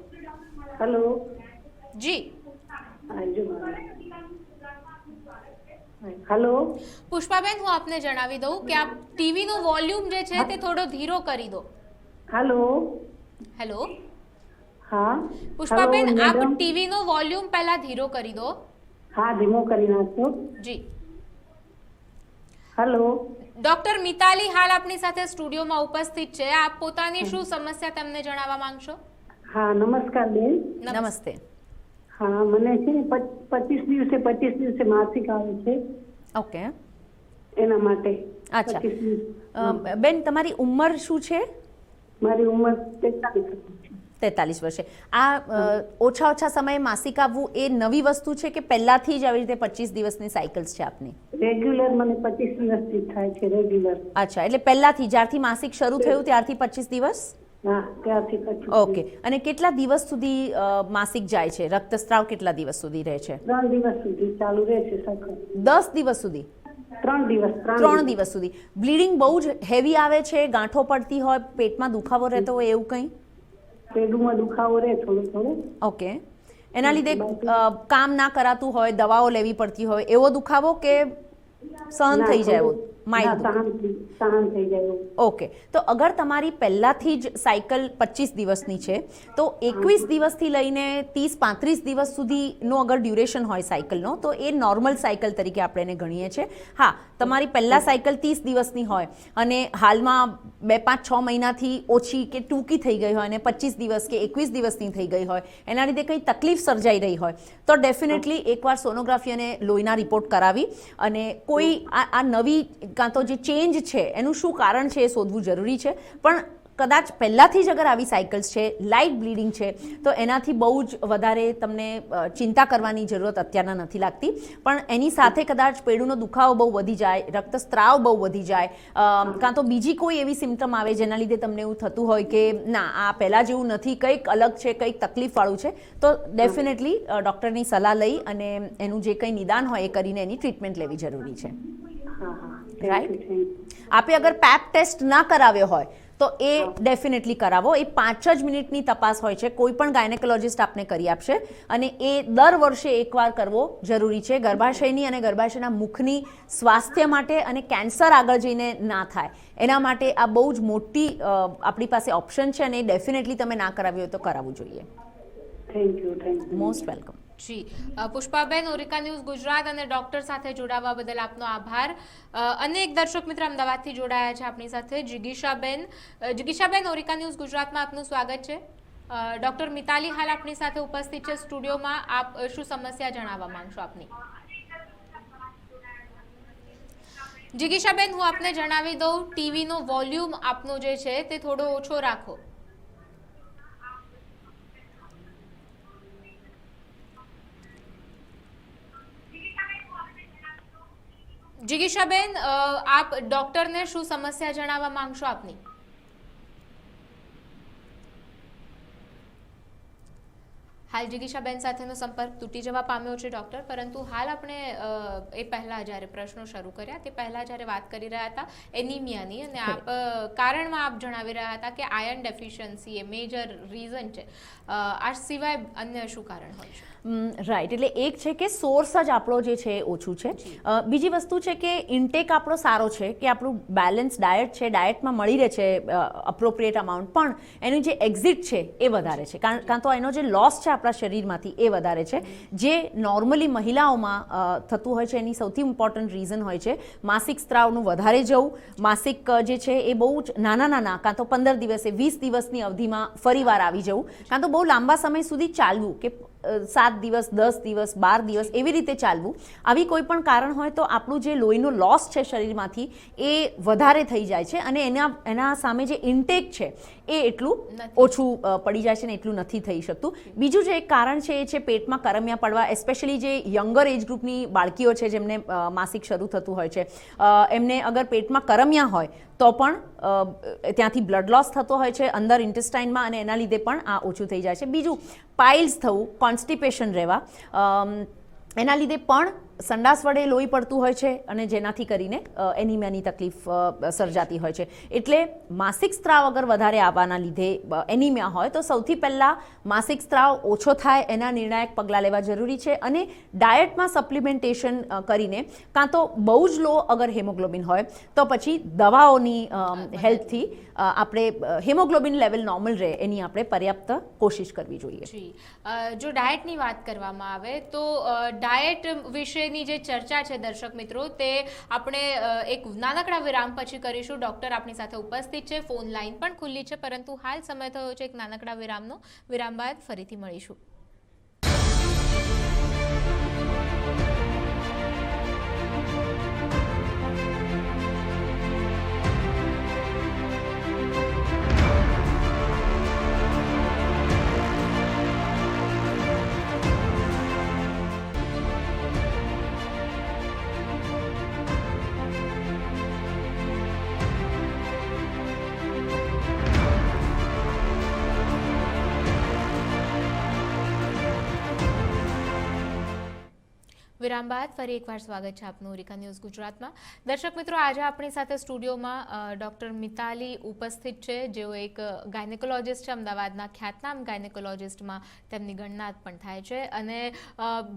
હેલો. જી હેલો. પુષ્પાબેન, હું આપને જણાવી દઉં કે આપ ટીવી નો વોલ્યુમ જે છે તે થોડો ધીરો કરી દો. હેલો. હેલો હા પુષ્પાબેન, હેલો, આપ મેડમ. ટીવી નો વોલ્યુમ પહેલા ધીરો કરી દો. હા, ધીમો કરી નાખો. જી હેલો. ડોક્ટર મિતાલી હાલ આપણી સાથે સ્ટુડિયોમાં ઉપસ્થિત છે, આપ પોતાની શું સમસ્યા તેમને જણાવવા માંગશો? હા, નમસ્કાર બેન. નમસ્તે. હા, મને છે ને 25 દિવસે માસિક આવે છે, ઓકે, એના માટે. અચ્છા. 25 દિવસ. બેન, તમારી ઉંમર શું છે? મારી ઉંમર 43 છે. 43 વર્ષે. આ ઓછા સમયે માસિક આવવું એ નવી વસ્તુ છે કે પહેલાથી જ આવી રીતે 25 દિવસની સાયકલ્સ છે આપની? રેગ્યુલર મને 25 દિવસથી થાય છે, રેગ્યુલર. અચ્છા, એટલે પહેલાથી જ્યારથી માસિક શરૂ થયું ત્યારથી 25 દિવસ? હા, ત્યારથી 25. ઓકે. અને કેટલા દિવસ સુધી માસિક જાય છે? રક્તસ્રાવ કેટલા દિવસ સુધી રહે છે? 3 દિવસ સુધી ચાલુ રહે છે સખત. 10 દિવસ સુધી? 3 દિવસ. 3 દિવસ સુધી. બ્લીડિંગ બહુ જ હેવી આવે છે, ગાંઠો પડતી હોય, પેટમાં દુખાવો રહેતો હોય એવું કંઈ? પેટમાં દુખાવો રહે થોડો. ઓકે. એના લીધે કામ ના કરાતું હોય, દવાઓ લેવી પડતી હોય એવો દુખાવો કે સહન થઈ જાય એવો? માઇલ્ડ સહન થઈ જાય. ઓકે. તો અગર તમારી પહેલાથી જ સાયકલ 25 દિવસની છે તો 21 દિવસથી લઈને 30-35 દિવસ સુધીનો અગર ડ્યુરેશન હોય સાયકલનો તો એ નોર્મલ સાયકલ તરીકે આપણે એને ગણીએ છીએ. હા, તમારી પહેલા સાયકલ 30 દિવસની હોય અને હાલમાં 2-5-6 મહિનાથી ઓછી કે ટૂંકી થઈ ગઈ હોય અને 25 દિવસ કે 21 દિવસની થઈ ગઈ હોય, એના લીધે કંઈ તકલીફ સર્જાઈ રહી હોય તો ડેફિનેટલી એકવાર સોનોગ્રાફી અને લોહીના રિપોર્ટ કરાવી અને કોઈ આ નવી કાં તો જે ચેન્જ છે એનું શું કારણ છે એ શોધવું જરૂરી છે. પણ કદાચ પહેલાંથી જ અગર આવી સાયકલ્સ છે, લાઇટ બ્લીડિંગ છે, તો એનાથી બહુ જ વધારે તમને ચિંતા કરવાની જરૂરત અત્યારના નથી લાગતી. પણ એની સાથે કદાચ પેડુનો દુખાવો બહુ વધી જાય, રક્તસ્રાવ બહુ વધી જાય, કાં તો બીજી કોઈ એવી સિમ્ટમ આવે જેના લીધે તમને એવું થતું હોય કે ના, આ પહેલાં જેવું નથી, કંઈક અલગ છે, કંઈક તકલીફવાળું છે, તો ડેફિનેટલી ડૉક્ટરની સલાહ લઈ અને એનું જે કંઈ નિદાન હોય એ કરીને એની ટ્રીટમેન્ટ લેવી જરૂરી છે. રાઈટ. આપે અગર પેપ ટેસ્ટ ના કરાવ્યો હોય તો એ ડેફિનેટલી કરાવો. એ 5 જ મિનિટની તપાસ હોય છે, કોઈ પણ ગાયનેકોલોજિસ્ટ આપને કરી આપશે અને એ દર વર્ષે એકવાર કરવો જરૂરી છે, ગર્ભાશયની અને ગર્ભાશયના મુખની સ્વાસ્થ્ય માટે અને કેન્સર આગળ જઈને ના થાય એના માટે. આ બહુ જ મોટી આપણી પાસે ઓપ્શન છે અને એ ડેફિનેટલી તમે ના કરાવી હોય તો કરાવવું જોઈએ. Thank you. Most welcome. જી પુષ્પાબેન, ઓરિકા ન્યૂઝ ગુજરાત અને ડોક્ટર સાથે જોડાવા બદલ આપનો આભાર. અનેક દર્શક મિત્ર અમદાવાદથી જોડાયા છે આપણી સાથે. જિગીશાબેન, ઓરિકા ન્યૂઝ ગુજરાતમાં આપનું સ્વાગત છે. ડોક્ટર મિતાલી હાલ આપણી સાથે ઉપસ્થિત છે સ્ટુડિયોમાં. આપ શું સમસ્યા જણાવવા માંગશો આપની? જિગીશાબેન, હું આપને જણાવી દઉં, ટીવીનો વોલ્યુમ આપનો જે છે તે થોડો ઓછો રાખો. જિગીશાબેન, આપ ડોક્ટરને શું સમસ્યા જણાવવા માંગશો આપની? હાલ જિગીશાબેન સાથેનો સંપર્ક તૂટી જવા પામ્યો છે ડોક્ટર, પરંતુ હાલ આપણે એ પહેલા જ્યારે પ્રશ્નો શરૂ કર્યા તે પહેલા જ્યારે વાત કરી રહ્યા હતા એનિમિયાની, અને આપ કારણમાં આપ જણાવી રહ્યા હતા કે આયર્ન ડેફિશિયન્સી એ મેજર રીઝન છે. આ સિવાય અન્ય શું કારણ હોય છે? રાઈટ. એટલે એક છે કે સોર્સ જ આપણો જે છે એ ઓછું છે. બીજી વસ્તુ છે કે ઇન્ટેક આપણો સારો છે, કે આપણું બેલેન્સ ડાયટ છે, ડાયટમાં મળી રહે છે અપ્રોપ્રિએટ અમાઉન્ટ, પણ એનું જે એક્ઝિટ છે એ વધારે છે, કાં તો એનો જે લોસ છે આપણા શરીરમાંથી એ વધારે છે, જે નોર્મલી મહિલાઓમાં થતું હોય છે. એની સૌથી ઇમ્પોર્ટન્ટ રીઝન હોય છે માસિક સ્ત્રાવનું વધારે જવું. માસિક જે છે એ બહુ જ નાના કાં તો 15 દિવસે 20 દિવસની અવધિમાં ફરીવાર આવી જવું, કાં તો બહુ લાંબા સમય સુધી ચાલવું કે 7 દિવસ 10 દિવસ 12 દિવસ એવી રીતે ચાલવું. આવી કોઈ પણ કારણ હોય તો આપણું જે લોહીનો લોસ છે શરીરમાંથી એ વધારે થઈ જાય છે અને એના સામે જે ઇન્ટેક છે એ એટલું ઓછું પડી જાય છે ને એટલું નથી થઈ શકતું. બીજું જે એક કારણ છે એ છે પેટમાં કરમિયા પડવા. એસ્પેશિયલી જે યંગર એજ ગ્રુપની બાળકીઓ છે જેમને માસિક શરૂ થતું હોય છે, એમને અગર પેટમાં કરમિયા હોય તો પણ ત્યાંથી બ્લડ લોસ થતો હોય છે અંદર ઇન્ટેસ્ટાઇનમાં, અને એના લીધે પણ આ ઓછું થઈ જાય છે. બીજું પાઇલ્સ થવું, કોન્સ્ટિપેશન રહેવા, એના લીધે પણ સંડાસ વડે લોહી પડતું હોય છે અને જેનાથી કરીને એનિમિયાની તકલીફ સર્જાતી હોય છે. એટલે માસિક સ્ત્રાવ અગર વધારે આવવાના લીધે એનિમિયા હોય તો સૌથી પહેલાં માસિક સ્ત્રાવ ઓછો થાય એના નિર્ણાયક પગલાં લેવા જરૂરી છે. અને ડાયટમાં સપ્લિમેન્ટેશન કરીને કાં તો બહુ જ લો અગર હેમોગ્લોબિન હોય તો પછી દવાઓની હેલ્પથી આપણે હેમોગ્લોબિન લેવલ નોર્મલ રહે એની આપણે પર્યાપ્ત કોશિશ કરવી જોઈએ. જો ડાયટની વાત કરવામાં આવે તો ડાયટ વિશેની જે ચર્ચા છે દર્શક મિત્રો તે આપણે એક નાનકડા વિરામ પછી કરીશું. ડૉક્ટર આપણી સાથે ઉપસ્થિત છે, ફોન લાઈન પણ ખુલ્લી છે, પરંતુ હાલ સમય થયો છે એક નાનકડા વિરામનો. વિરામ બાદ ફરીથી મળીશું. વિરામ બાદ ફરી એકવાર સ્વાગત છે આપનું ઓરિકા ન્યૂઝ ગુજરાતમાં. દર્શક મિત્રો, આજે આપણી સાથે સ્ટુડિયોમાં ડૉક્ટર મિતાલી ઉપસ્થિત છે, જેઓ એક ગાયનેકોલોજિસ્ટ છે. અમદાવાદના ખ્યાતનામ ગાયનેકોલોજિસ્ટમાં તેમની ગણના પણ થાય છે. અને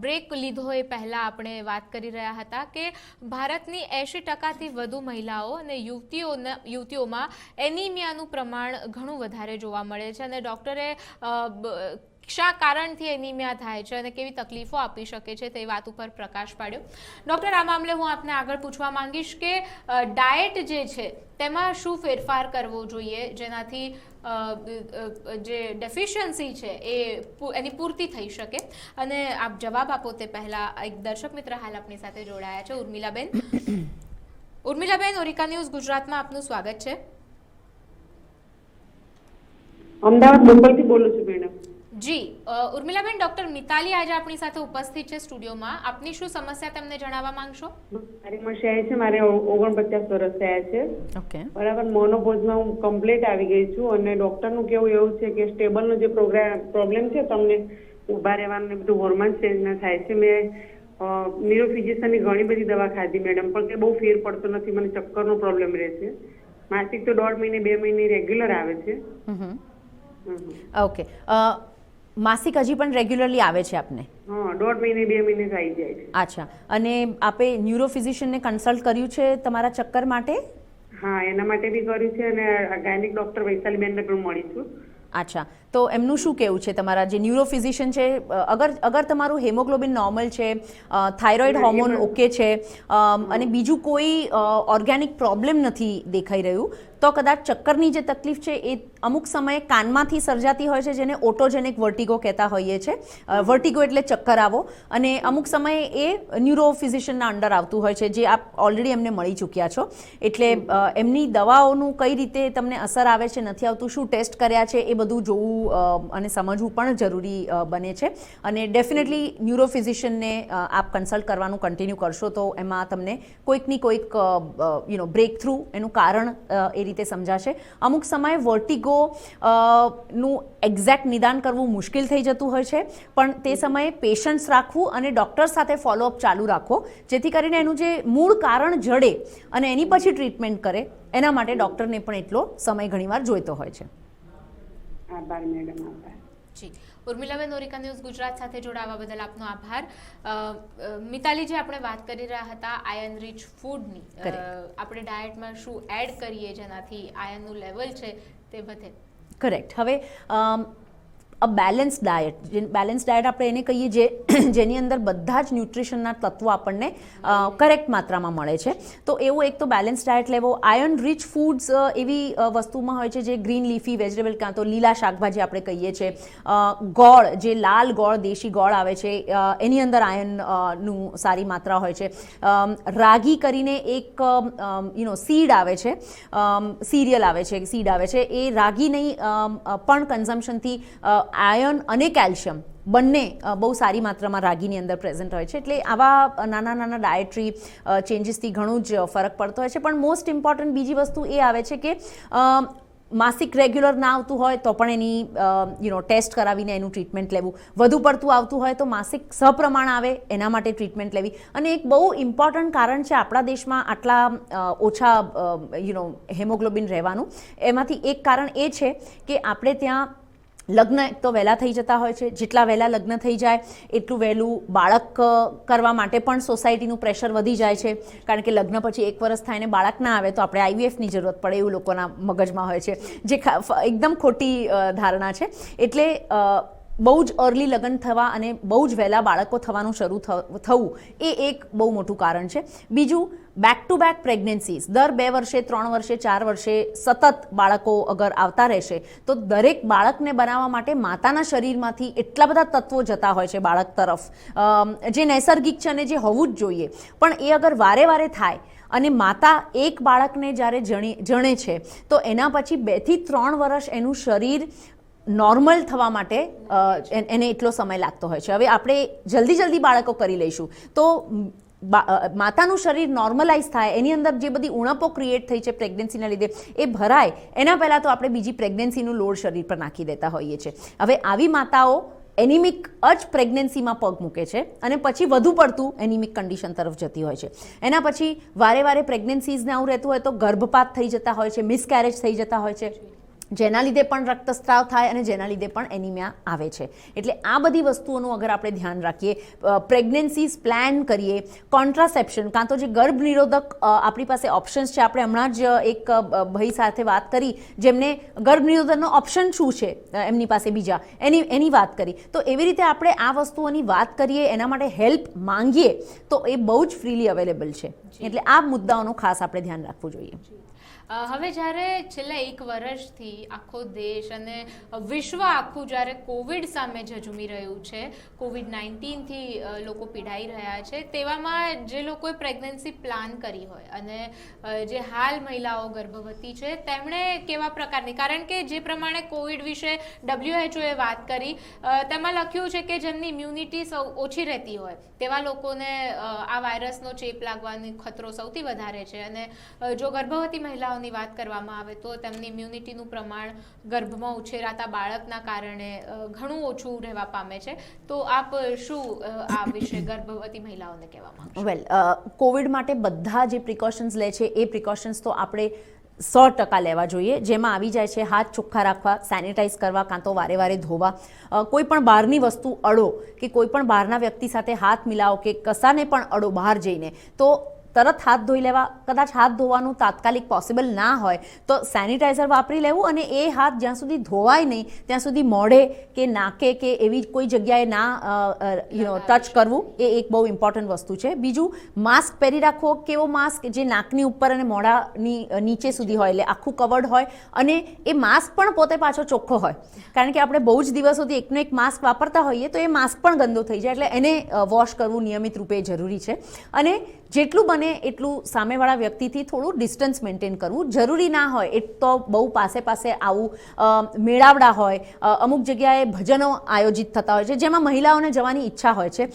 બ્રેક લીધો એ પહેલાં આપણે વાત કરી રહ્યા હતા કે ભારતની 80%થી વધુ મહિલાઓ અને યુવતીઓમાં એનિમિયાનું પ્રમાણ ઘણું વધારે જોવા મળે છે. અને ડૉક્ટરે શા કારણથી એનિમિયા થાય છે અને કેવી તકલીફો આપી શકે છે તે વાત ઉપર પ્રકાશ પાડ્યો. ડૉક્ટર, આ મામલે હું આપને આગળ પૂછવા માંગીશ કે ડાયટ જે છે તેમાં શું ફેરફાર કરવો જોઈએ જેનાથી જે ડેફિશિયન્સી છે એની પૂર્તિ થઈ શકે. અને આપ જવાબ આપો તે પહેલાં એક દર્શક મિત્ર હાલ આપણી સાથે જોડાયા છે, ઉર્મિલાબેન. ઉર્મિલાબેન, ઓરિકા ન્યૂઝ ગુજરાતમાં આપનું સ્વાગત છે. અમદાવાદ મુંબઈથી બોલું છું મેડમ. જી ઉર્મિલાબેન, ડૉક્ટર મિતાલી આજે આપણી સાથે ઉપસ્થિત છે સ્ટુડિયોમાં. આપની શું સમસ્યા તેમને જણાવવા માંગશો? મારી સમસ્યા છે, મારે 49 વર્ષ થયા છે. ઓકે, બરાબર. મોનોપોઝમાં હું કમ્પ્લીટ આવી ગઈ છું અને ડોક્ટરનું કેવું એવું છે કે સ્ટેબલનો જે પ્રોબ્લેમ છે તમને ઊભા રહેવાનું ને બધું હોર્મોન ચેન્જ ના થાય છે. મેં ન્યુરોફિઝિશિયનની ઘણી બધી દવા ખાધી મેડમ, પણ કે બહુ ફેર પડતો નથી. મને ચક્કરનો પ્રોબ્લેમ રહે છે. માસિક તો 1.5 મહિને 2 મહિને રેગ્યુલર આવે છે. ઓકે. માસિક હજી પણ રેગ્યુલરલી આવે છે આપને? હા, 1.5 મહિને 2 મહિને આવી જાય છે. અચ્છા. અને આપે ન્યુરો ફિઝિશિયનને કન્સલ્ટ કર્યું છે તમારા ચક્કર માટે? હા, એના માટે બી કર્યું છે અને ગાયનિક ડોક્ટર વૈશાલીબેનને પણ મળી છું. અચ્છા, તો એમનું શું કહેવું છે? તમારા જે ન્યુરો ફિઝિશિયન છે, અગર તમારું હેમોગ્લોબિન નોર્મલ છે, થાઇરોઇડ હોર્મોન ઓકે છે અને બીજું કોઈ ઓર્ગેનિક પ્રોબ્લેમ નથી દેખાઈ રહ્યું, તો કદાચ ચક્કરની જે તકલીફ છે એ અમુક સમયે કાનમાંથી સર્જાતી હોય છે, જેને ઓટોજેનિક વર્ટિગો કહેતા હોઈએ છીએ. વર્ટિગો એટલે ચક્કર આવો, અને અમુક સમયે એ ન્યુરો ફિઝિશિયનના અંડર આવતું હોય છે, જે આપ ઓલરેડી એમને મળી ચૂક્યા છો. એટલે એમની દવાઓનું કઈ રીતે તમને અસર આવે છે, નથી આવતું, શું ટેસ્ટ કર્યા છે, એ બધું જોવું અને સમજવું પણ જરૂરી બને છે. અને ડેફિનેટલી ન્યુરો ફિઝિશિયનને આપ કન્સલ્ટ કરવાનું કન્ટિન્યુ કરશો તો એમાં તમને કોઈકની કોઈક બ્રેક થ્રુ એનું કારણ એ રીતે સમજાશે. અમુક સમયે વર્ટિગો નું એક્ઝેક્ટ નિદાન કરવું મુશ્કેલ થઈ જતું હોય છે, પણ તે સમયે પેશન્સ રાખવું અને ડૉક્ટર સાથે ફોલોઅપ ચાલુ રાખવો, જેથી કરીને એનું જે મૂળ કારણ જડે અને એની પછી ટ્રીટમેન્ટ કરે, એના માટે ડૉક્ટરને પણ એટલો સમય ઘણીવાર જોઈતો હોય છે. આભાર મેડમ, આભાર. જી ઉર્મિલાબેન, ઓરિકા ન્યૂઝ ગુજરાત સાથે જોડાવા બદલ આપનો આભાર. મિતાલીજી, આપણે વાત કરી રહ્યા હતા આયર્ન રીચ ફૂડની. આપણે ડાયટમાં શું એડ કરીએ જેનાથી આયર્નનું લેવલ છે તે વધે? કરેક્ટ. હવે અ બેલેન્સ ડાયટ આપણે એને કહીએ જેની અંદર બધા જ ન્યુટ્રિશનના તત્વો આપણને કરેક્ટ માત્રામાં મળે છે. તો એવું એક તો બેલેન્સ ડાયટ લેવો. આયર્ન રીચ ફૂડ્સ એવી વસ્તુમાં હોય છે જે ગ્રીન લીફી વેજીટેબલ, કાં તો લીલા શાકભાજી આપણે કહીએ છીએ. ગોળ, જે લાલ ગોળ, દેશી ગોળ આવે છે, એની અંદર આયર્નનું સારી માત્રા હોય છે. રાગી કરીને એક સીડ આવે છે, સિરિયલ આવે છે, સીડ આવે છે, એ રાગીની પણ કન્ઝમ્પશનથી આયર્ન અને કેલ્શિયમ બંને બહુ સારી માત્રામાં રાગીની અંદર પ્રેઝન્ટ હોય છે. એટલે આવા નાના નાના ડાયટરી ચેન્જીસથી ઘણું જ ફરક પડતો હોય છે. પણ મોસ્ટ ઇમ્પોર્ટન્ટ બીજી વસ્તુ એ આવે છે કે માસિક રેગ્યુલર ના આવતું હોય તો પણ એની ટેસ્ટ કરાવીને એનું ટ્રીટમેન્ટ લેવું, વધુ પડતું આવતું હોય તો માસિક સપ્રમાણ આવે એના માટે ટ્રીટમેન્ટ લેવી. અને એક બહુ ઇમ્પોર્ટન્ટ કારણ છે આપણા દેશમાં આટલા ઓછા હેમોગ્લોબિન રહેવાનું, એમાંથી એક કારણ એ છે કે આપણે ત્યાં લગ્ન એક તો વહેલા થઈ જતા હોય છે. જેટલા વહેલા લગ્ન થઈ જાય એટલું વહેલું બાળક કરવા માટે પણ સોસાયટીનું પ્રેશર વધી જાય છે, કારણ કે લગ્ન પછી 1 વર્ષ થાય ને બાળક ના આવે તો આપણે IVFની જરૂરત પડે એવું લોકોના મગજમાં હોય છે, જે એકદમ ખોટી ધારણા છે. એટલે બહુ જ અર્લી લગ્ન થવા અને બહુ જ વહેલા બાળકો થવાનું શરૂ થવું એ એક બહુ મોટું કારણ છે. બીજું, બેક ટુ બેક પ્રેગ્નન્સીઝ, દર 2 વર્ષે 3 વર્ષે 4 વર્ષે સતત બાળકો અગર આવતા રહેશે તો દરેક બાળકને બનાવવા માટે માતાના શરીરમાંથી એટલા બધા તત્વો જતા હોય છે બાળક તરફ, જે નૈસર્ગિક છે અને જે હોવું જ જોઈએ. પણ એ અગર વારે વારે થાય અને માતા એક બાળકને જ્યારે જણે છે તો એના પછી 2 થી 3 વર્ષ એનું શરીર નોર્મલ થવા માટે એને એટલો સમય લાગતો હોય છે. હવે આપણે જલ્દી બાળકો કરી લઈશું તો માતાનું શરીર નોર્મલાઇઝ થાય, એની અંદર જે બધી ઉણપો ક્રિએટ થઈ છે પ્રેગ્નન્સીના લીધે એ ભરાય એના પહેલાં તો આપણે બીજી પ્રેગ્નન્સીનું લોડ શરીર પર નાખી દેતા હોઈએ છીએ. હવે આવી માતાઓ એનિમિક જ પ્રેગ્નન્સીમાં પગ મૂકે છે અને પછી વધુ પડતું એનિમિક કન્ડિશન તરફ જતી હોય છે. એના પછી વારે પ્રેગ્નન્સીઝને આવું રહેતું હોય તો ગર્ભપાત થઈ જતા હોય છે, મિસકેરેજ થઈ જતા હોય છે, જેના લીધે પણ રક્તસ્રાવ થાય અને જેના લીધે પણ એનિમિયા આવે છે. એટલે આ બધી વસ્તુઓનું અગર આપણે ધ્યાન રાખીએ, પ્રેગ્નન્સીઝ પ્લાન કરીએ, કોન્ટ્રાસેપ્શન કાં તો જે ગર્ભ નિરોધક આપણી પાસે ઓપ્શન્સ છે, આપણે હમણાં જ એક ભાઈ સાથે વાત કરી જેમને ગર્ભ નિરોધકનો ઓપ્શન શું છે એમની પાસે બીજા, એની વાત કરી. તો એવી રીતે આપણે આ વસ્તુઓની વાત કરીએ, એના માટે હેલ્પ માંગીએ તો એ બહુ જ ફ્રીલી અવેલેબલ છે. એટલે આ મુદ્દાઓનું ખાસ આપણે ધ્યાન રાખવું જોઈએ. હવે જ્યારે છેલ્લા 1 વર્ષથી આખો દેશ અને વિશ્વ આખું જ્યારે કોવિડ સામે ઝઝૂમી રહ્યું છે, COVID-19થી લોકો પીડાઈ રહ્યા છે, તેવામાં જે લોકોએ પ્રેગ્નન્સી પ્લાન કરી હોય અને જે હાલ મહિલાઓ ગર્ભવતી છે તેમણે કેવા પ્રકારની, કારણ કે જે પ્રમાણે કોવિડ વિશે WHOએ વાત કરી તેમાં લખ્યું છે કે જેમની ઇમ્યુનિટી ઓછી રહેતી હોય તેવા લોકોને આ વાયરસનો ચેપ લાગવાનો ખતરો સૌથી વધારે છે. અને જો ગર્ભવતી મહિલાઓની વાત કરવામાં આવે તો તેમની ઇમ્યુનિટીનું પ્રમાણ ગર્ભમાં ઉછેરાતા બાળકના કારણે ઘણું ઓછું રહેવા પામે છે. તો આપ શું આ વિશે ગર્ભવતી મહિલાઓને કહેવા માંગશો? વેલ, કોવિડ માટે બધા જે પ્રિકોશન્સ લે છે એ પ્રિકોશન્સ તો આપણે 100% લેવા જોઈએ, જેમાં આવી જાય છે હાથ ચોખ્ખા રાખવા, સેનિટાઈઝ કરવા, કાં તો વારે ધોવા, કોઈ પણ બહારની વસ્તુ અડો કે કોઈ પણ બહારના વ્યક્તિ સાથે હાથ મિલાવો કે કસાને પણ અડો બહાર જઈને તો તરત હાથ ધોઈ લેવા. કદાચ હાથ ધોવાનું તાત્કાલિક પોસિબલ ના હોય તો સેનિટાઈઝર વાપરી લેવું અને એ હાથ જ્યાં સુધી ધોવાય નહીં ત્યાં સુધી મોઢે કે નાકે કે એવી કોઈ જગ્યાએ ના ટચ કરવું, એ એક બહુ ઇમ્પોર્ટન્ટ વસ્તુ છે. બીજું, માસ્ક પહેરી રાખવો. કેવો માસ્ક? જે નાકની ઉપર અને મોઢાની નીચે સુધી હોય, એટલે આખું કવર્ડ હોય અને એ માસ્ક પણ પોતે પાછો ચોખ્ખો હોય, કારણ કે આપણે બહુ જ દિવસોથી એકનો એક માસ્ક વાપરતા હોઈએ તો એ માસ્ક પણ ગંદો થઈ જાય, એટલે એને વોશ કરવું નિયમિત રૂપે જરૂરી છે. અને જેટલું બને એટલું સામેવાળા વ્યક્તિથી થોડું ડિસ્ટન્સ મેન્ટેન કરવું. જરૂરી ના હોય એ તો બહુ પાસે આવું મેળાવડા હોય, અમુક જગ્યાએ ભજનો આયોજિત થતા હોય છે જેમાં મહિલાઓને જવાની ઈચ્છા હોય છે,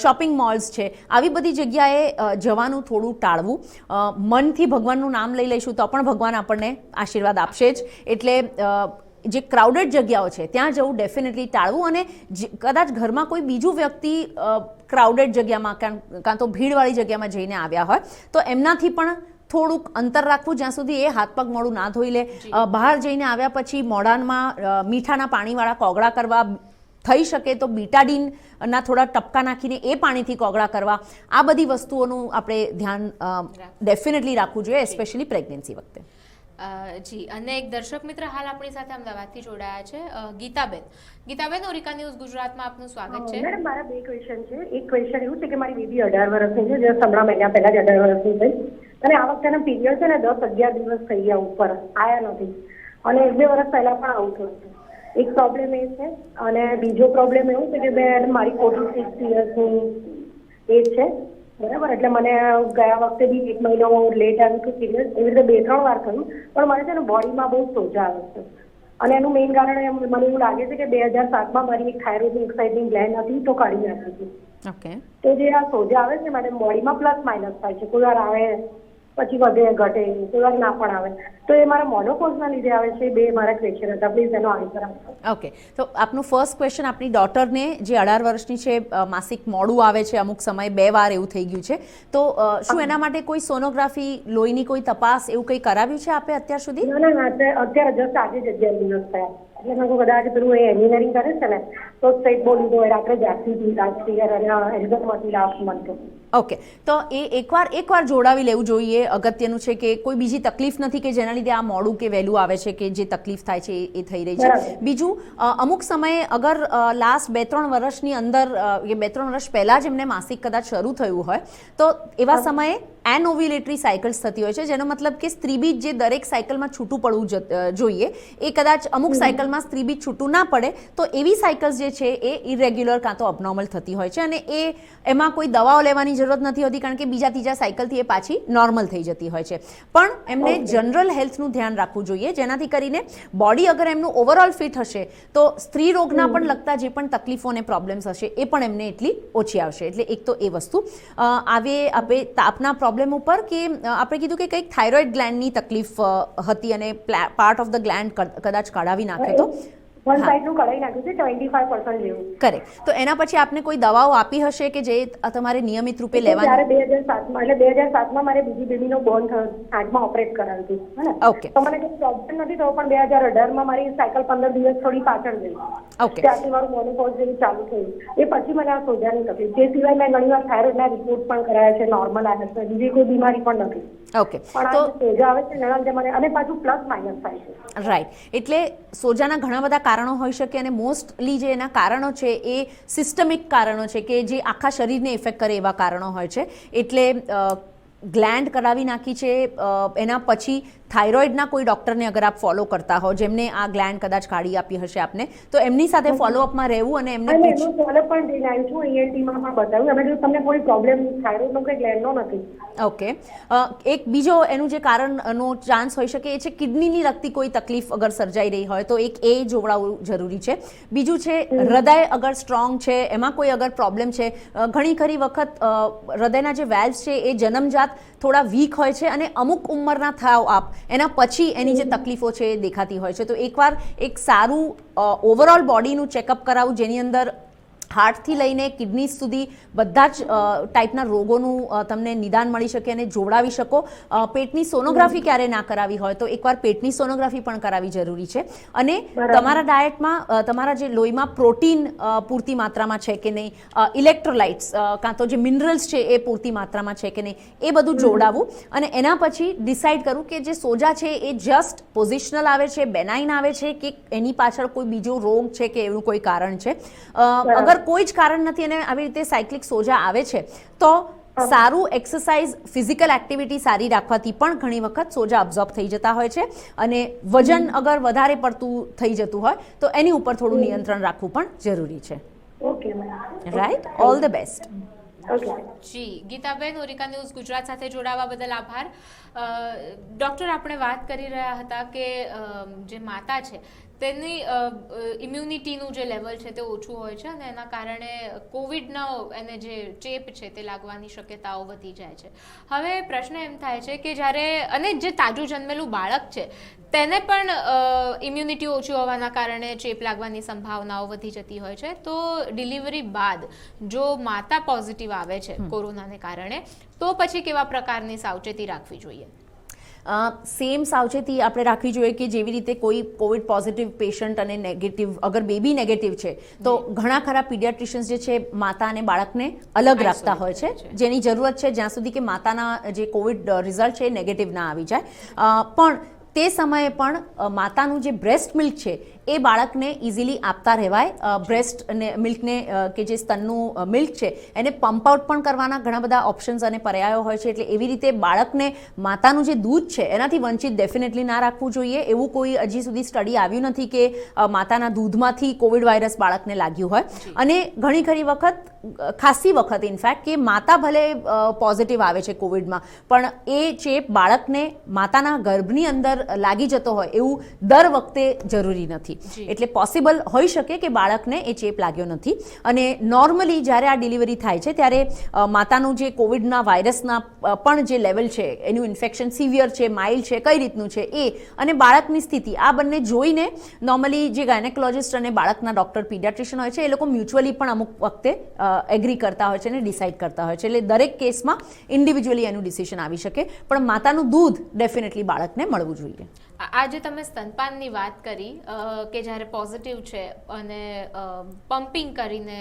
શોપિંગ મોલ્સ છે, આવી બધી જગ્યાએ જવાનું થોડું ટાળવું. મનથી ભગવાનનું નામ લઈ લઈશું તો પણ ભગવાન આપણને આશીર્વાદ આપશે જ. એટલે જે ક્રાઉડેડ જગ્યાઓ છે ત્યાં જવું ડેફિનેટલી ટાળવું. અને કદાચ ઘરમાં કોઈ બીજું વ્યક્તિ ક્રાઉડેડ જગ્યામાં કાં તો ભીડવાળી જગ્યામાં જઈને આવ્યા હોય તો એમનાથી પણ થોડુંક અંતર રાખવું, જ્યાં સુધી એ હાથ પગ મોઢું ના ધોઈ લે. બહાર જઈને આવ્યા પછી મોઢામાં મીઠાના પાણીવાળા કોગળા કરવા, થઈ શકે તો બીટાડીનના થોડા ટપકા નાખીને એ પાણીથી કોગળા કરવા. આ બધી વસ્તુઓનું આપણે ધ્યાન ડેફિનેટલી રાખવું જોઈએ, એસ્પેશિયલી પ્રેગ્નન્સી વખતે. જી, અને એક દર્શક મિત્ર હાલ આપણી સાથે અમદાવાદથી જોડાયા છે, ગીતાબેન, ઓરિકા ન્યૂઝ ગુજરાતમાં આપનું સ્વાગત છે. મેડમ, મારા 2 ક્વેશ્ચન છે. એક ક્વેશ્ચન એવું છે કે મારી બેબી 18 વર્ષની છે, જસ્ટ હમણાં મહિના પહેલા જ 18 વર્ષની થઈ, અને આ વખતેના પીરિયડ છે ને 10-11 દિવસ થઈ ગયા ઉપર આયા નથી, અને 1-2 વર્ષ પહેલા પણ આવું થયું હતું. એક પ્રોબ્લેમ એ છે, અને બીજો પ્રોબ્લેમ એવું છે કે મારી 46 યર્સની એજ છે, બરાબર. એટલે મને ગયા વખતે બી 1 મહિનો લેટ આવ્યું હતું પીરિયડ, એવી રીતે 2-3 વાર થયું, પણ મને છે ને બોડીમાં બહુ સોજા આવે છે. અને એનું મેઇન કારણ મને એવું લાગે છે કે 2007માં મારી એક થાઇરોઇડની એક્સાઇટિંગ ગ્લેન્ડ હતી તો કાઢી નાખી હતી. તો જે આ સોજા આવે છે મારે બોડીમાં પ્લસ માઇનસ થાય છે, કોઈ વાર આવે પછી વધે ઘટે કોઈ વાર ના પણ આવે. તો એ મારા મોનોપોઝના લીધે આવે છે. 2 મારા ક્વેશ્ચન હતા, પ્લીઝ એનો આન્સર આપો. ઓકે, તો આપનું ફર્સ્ટ ક્વેશ્ચન, આપણી ડોટરને જે 18 વર્ષની છે, માસિક મોડું આવે છે, અમુક સમય 2 વાર એવું થઈ ગયું છે, તો શું એના માટે કોઈ સોનોગ્રાફી, લોહીની કોઈ તપાસ એવું કંઈ કરાવ્યું છે આપે અત્યાર સુધી? ના, અત્યારે જસ્ટ આજે જ 11 દિવસ થયા. એટલે મેં કદાચ પેલું એ એન્જિનિયરિંગ કરે છે ને, તો સ્ટેટ બોર્ડ લીધો હોય, રાત્રે જાગતી હતી લાસ્ટ યર અને એક્ઝામ હતી લાસ્ટ મંથ. ઓકે, તો એ એકવાર જોડાવી લેવું જોઈએ. અગત્યનું છે કે કોઈ બીજી તકલીફ નથી કે જેના લીધે આ મોડું કે વહેલું આવે છે, કે જે તકલીફ થાય છે એ થઈ રહી છે. બીજું, અમુક સમયે અગર લાસ્ટ 2-3 વર્ષની અંદર કે 2-3 વર્ષ પહેલાં જ એમને માસિક કદાચ શરૂ થયું હોય, તો એવા સમયે એનઓવ્યુલેટરી સાયકલ્સ થતી હોય છે, જેનો મતલબ કે સ્ત્રીબીજ જે દરેક સાયકલમાં છૂટું પડવું જોઈએ, એ કદાચ અમુક સાયકલમાં સ્ત્રીબીજ છૂટું ના પડે તો એવી સાયકલ્સ જે છે એ ઇરેગ્યુલર કાં તો અબનોર્મલ થતી હોય છે, અને એમાં કોઈ દવાઓ લેવાની જરૂરત નથી હોતી, કારણ કે બીજા ત્રીજા સાયકલથી એ પાછી નોર્મલ થઈ જતી હોય છે. પણ એમને જનરલ હેલ્થનું ધ્યાન રાખવું જોઈએ, જેનાથી કરીને બોડી અગર એમનું ઓવરઓલ ફિટ હશે તો સ્ત્રી રોગના પણ લગતા જે પણ તકલીફો અને પ્રોબ્લેમ્સ હશે એ પણ એમને એટલી ઓછી આવશે. એટલે એક તો એ વસ્તુ આપણે તાપના પ્રોબ્લેમ ઉપર, કે આપણે કીધું કે કંઈક થાઇરોઇડ ગ્લેન્ડની તકલીફ હતી અને પાર્ટ ઓફ ધ ગ્લેન્ડ કદાચ કાઢાવી નાખ્યો તો વન સાઇડનું કઢાઈ નાખ્યું છે 25% જેવું. કરેક્ટ. તો એના પછી આપને કોઈ દવાઓ આપી હશે કે જે તમારે નિયમિત રૂપે લેવાની? ત્યારે 2007માં, એટલે 2007માં મારે બીજી બેબીનો બોર્ન થયો, 8માં ઓપરેટ કરાવી હતી. ઓકે. તો મને કોઈ પ્રોબ્લેમ નથી થયો, પણ 2018માં મારી સાયકલ 15 દિવસ થોડી પાછળ ગઈ. ઓકે. ત્યારથી મારું મોનોપોઝ જેવું ચાલુ થયું. એ પછી મને આ સોજાની તકલીફ. તે સિવાય મેં ઘણીવાર થાઇરોઇડના રિપોર્ટ પણ કરાયા છે, નોર્મલ આવ્યા છે, બીજી કોઈ બીમારી પણ નથી. ઓકે. પણ આ સોજા આવે છે એના લીધે મને, અને પાછું પ્લસ માઇનસ થાય છે. રાઈટ. એટલે સોજાના ઘણા બધા કારણો હોઈ શકે, અને મોસ્ટલી જે એના કારણો છે એ સિસ્ટમિક કારણો છે, કે જે આખા શરીરને ઇફેક્ટ કરે એવા કારણો હોય છે. એટલે ગ્લેન્ડ કરાવી નાખી છે, એના પછી થાઇરોઇડના કોઈ ડૉક્ટરને અગર આપ ફોલો કરતા હો, જેમને આ ગ્લેન્ડ કદાચ કાઢી આપી હશે આપને, તો એમની સાથે ફોલોઅપમાં રહેવું અને એમને ફોલો પણ જઈને આવી છું. ENTમાં પણ બતાવ્યું, અમે કીધું તમને કોઈ પ્રોબ્લેમ થાઇરોઇડનો કે ગ્લેન્ડનો નથી. ઓકે. એક બીજો એનું જે કારણનો ચાન્સ હોઈ શકે એ છે કિડનીની લગતી કોઈ તકલીફ અગર સર્જાઈ રહી હોય તો એક એ જોવડાવવું જરૂરી છે. બીજું છે હૃદય અગર સ્ટ્રોંગ છે, એમાં કોઈ અગર પ્રોબ્લેમ છે. ઘણી ખરી વખત હૃદયના જે વેલ્વ્સ છે એ જન્મજાત થોડા વીક હોય છે, અને અમુક ઉંમરના થાવ આપ એના પછી એની જે તકલીફો છે એ દેખાતી હોય છે. તો એકવાર એક સારું ઓવરઓલ બોડીનું ચેકઅપ કરાવવું, જેની અંદર હાર્ટથી લઈને કિડની સુધી બધા જ ટાઈપના રોગોનું તમને નિદાન મળી શકે અને જોડાવી શકો. પેટની સોનોગ્રાફી ક્યારે ના કરાવી હોય તો એકવાર પેટની સોનોગ્રાફી પણ કરાવી જરૂરી છે. અને તમારા ડાયટમાં તમારા જે લોહીમાં પ્રોટીન પૂરતી માત્રામાં છે કે નહીં, ઇલેક્ટ્રોલાઇટ્સ કાં તો જે મિનરલ્સ છે એ પૂરતી માત્રામાં છે કે નહીં, એ બધું જોડાવવું. અને એના પછી ડિસાઇડ કરવું કે જે સોજા છે એ જસ્ટ પોઝિશનલ આવે છે, બેનાઇન આવે છે, કે એની પાછળ કોઈ બીજો રોગ છે કે એવું કોઈ કારણ છે. અગર કોઈ જ કારણ નથી અને આવી રીતે સાયક્લિક સોજા આવે છે તો સારું એક્સરસાઇઝ, ફિઝિકલ એક્ટિવિટી સારી રાખવાથી પણ ઘણી વખત સોજા અબ્ઝોર્બ થઈ જતા હોય છે. અને વજન અગર વધારે પડતું થઈ જતું હોય તો એની ઉપર થોડું નિયંત્રણ રાખવું પણ જરૂરી છે. Okay ma'am. Right. All the best. જી ગીતાબેન, ઓરિકા ન્યૂઝ ગુજરાત સાથે જોડાવા બદલ આભાર. ડૉક્ટર, આપણે વાત કરી રહ્યા હતા કે જે માતા છે તેની ઇમ્યુનિટીનું જે લેવલ છે તે ઓછું હોય છે, અને એના કારણે કોવિડનો એને જે ચેપ છે તે લાગવાની શક્યતાઓ વધી જાય છે. હવે પ્રશ્ન એમ થાય છે કે જ્યારે, અને જે તાજું જન્મેલું બાળક છે તેને પણ ઇમ્યુનિટી ઓછી હોવાના કારણે ચેપ લાગવાની સંભાવનાઓ વધી જતી હોય છે. તો ડિલિવરી બાદ જો માતા પોઝિટિવ આવે છે કોરોનાને કારણે, તો પછી કેવા પ્રકારની સાવચેતી રાખવી જોઈએ? સેમ સાવચેતી આપણે રાખવી જોઈએ કે જેવી રીતે કોઈ કોવિડ પોઝિટિવ પેશન્ટ અને નેગેટિવ, અગર બેબી નેગેટિવ છે તો ઘણા ખરા પીડિયાટ્રિશિયન્સ જે છે માતા અને બાળકને અલગ રાખતા હોય છે, જેની જરૂરત છે જ્યાં સુધી કે માતાના જે કોવિડ રિઝલ્ટ છે એ નેગેટિવ ના આવી જાય. પણ તે સમયે પણ માતાનું જે બ્રેસ્ટ મિલ્ક છે એ બાળકને ઇઝીલી આપતા રહેવાય. બ્રેસ્ટ મિલ્કને કે જે સ્તનનું મિલ્ક છે એને પંપ આઉટ પણ કરવાના ઘણા બધા ઓપ્શન્સ અને પર્યાયો હોય છે. એટલે એવી રીતે બાળકને માતાનું જે દૂધ છે એનાથી વંચિત ડેફિનેટલી ના રાખવું જોઈએ. એવું કોઈ હજી સુધી સ્ટડી આવ્યું નથી કે માતાના દૂધમાંથી કોવિડ વાયરસ બાળકને લાગ્યું હોય. અને ઘણી ખરી વખત, ખાસી વખત ઇનફેક્ટ, કે માતા ભલે પોઝિટિવ આવે છે કોવિડમાં, પણ એ ચેપ બાળકને માતાના ગર્ભની અંદર લાગી જતો હોય એવું દર વખતે જરૂરી નથી. નથી, એટલે પોસિબલ હોઈ શકે કે બાળકને એ ચેપ લાગ્યો નથી. અને નોર્મલી જ્યારે આ ડિલિવરી થાય છે ત્યારે માતાનું જે કોવિડના વાયરસના પણ જે લેવલ છે, એનું ઇન્ફેક્શન સિવિયર છે, માઇલ્ડ છે, કઈ રીતનું છે એ, અને બાળકની સ્થિતિ, આ બંને જોઈને નોર્મલી જે ગાયનેકોલોજિસ્ટ અને બાળકના ડૉક્ટર પીડિયાટ્રિશિયન હોય છે એ લોકો મ્યુચ્યુઅલી પણ અમુક વખતે એગ્રી કરતા હોય છે અને ડિસાઇડ કરતા હોય છે. એટલે દરેક કેસમાં ઇન્ડિવિજ્યુઅલી એનું ડિસિઝન આવી શકે, પણ માતાનું દૂધ ડેફિનેટલી બાળકને મળવું જોઈએ. આજે તમે સ્તનપાનની વાત કરી કે જ્યારે પોઝિટિવ છે અને પમ્પિંગ કરીને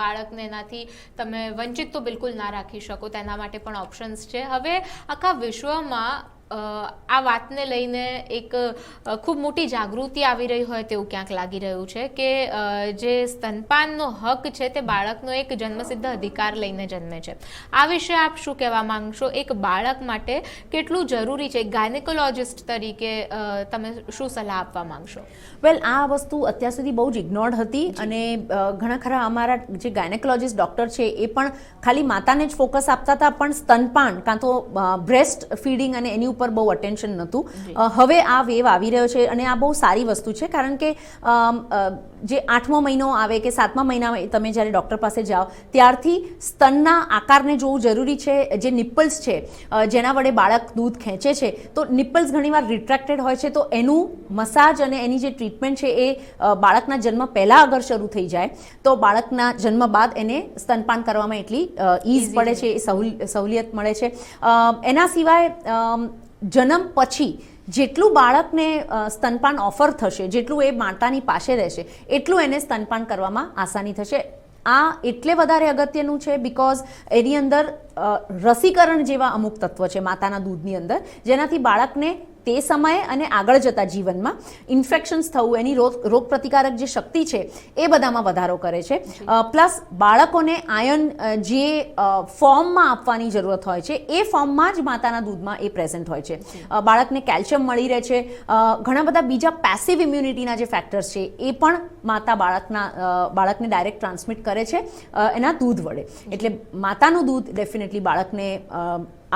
બાળકને એનાથી તમે વંચિત તો બિલકુલ ના રાખી શકો, તેના માટે પણ ઓપ્શન્સ છે. હવે આખા વિશ્વમાં આ વાતને લઈને એક ખૂબ મોટી જાગૃતિ આવી રહી હોય તેવું ક્યાંક લાગી રહ્યું છે કે જે સ્તનપાનનો હક છે તે બાળકનો એક જન્મસિદ્ધ અધિકાર લઈને જન્મે છે. આ વિશે આપ શું કહેવા માંગશો? એક બાળક માટે કેટલું જરૂરી છે? ગાયનેકોલોજિસ્ટ તરીકે તમે શું સલાહ આપવા માંગશો? વેલ, આ વસ્તુ અત્યાર સુધી બહુ જ ઇગ્નોર્ડ હતી અને ઘણા ખરા અમારા જે ગાયનેકોલોજિસ્ટ ડૉક્ટર છે એ પણ ખાલી માતાને જ ફોકસ આપતા હતા, પણ સ્તનપાન કાં તો બ્રેસ્ટ ફીડિંગ અને એની ઉપર બહુ અટેન્શન નહોતું. હવે આ વેવ આવી રહ્યો છે અને આ બહુ સારી વસ્તુ છે, કારણ કે જે 8મો મહિનો આવે કે 7મા મહિનામાં તમે જ્યારે ડૉક્ટર પાસે જાઓ ત્યારથી સ્તનના આકારને જોવું જરૂરી છે. જે નિપ્પલ્સ છે જેના વડે બાળક દૂધ ખેંચે છે, તો નિપ્પલ્સ ઘણીવાર રિટ્રેક્ટેડ હોય છે, તો એનું મસાજ અને એની જે ટ્રીટમેન્ટ છે એ બાળકના જન્મ પહેલાં અગર શરૂ થઈ જાય તો બાળકના જન્મ બાદ એને સ્તનપાન કરવામાં એટલી ઇઝ પડે છે, એ સહુલિયત મળે છે. એના સિવાય જન્મ પછી જેટલું બાળકને સ્તનપાન ઓફર થશે, જેટલું એ માતાની પાસે રહેશે, એટલું એને સ્તનપાન કરવામાં આસાની થશે. આ એટલે વધારે અગત્યનું છે બિકોઝ એની અંદર રસીકરણ જેવા અમુક તત્વ છે માતાના દૂધની અંદર, જેનાથી બાળકને તે સમયે અને આગળ જતા જીવનમાં ઇન્ફેક્શન્સ થવું, એની રોગ પ્રતિકારક જે શક્તિ છે એ બધામાં વધારો કરે છે. પ્લસ બાળકોને આયર્ન જે ફોર્મમાં આપવાની જરૂરત હોય છે એ ફોર્મમાં જ માતાના દૂધમાં એ પ્રેઝન્ટ હોય છે. બાળકને કેલ્શિયમ મળી રહે છે. ઘણા બધા બીજા પેસિવ ઇમ્યુનિટીના જે ફેક્ટર્સ છે એ પણ માતા બાળકને ડાયરેક્ટ ટ્રાન્સમિટ કરે છે એના દૂધ વડે. એટલે માતાનું દૂધ ડેફિનેટલી બાળકને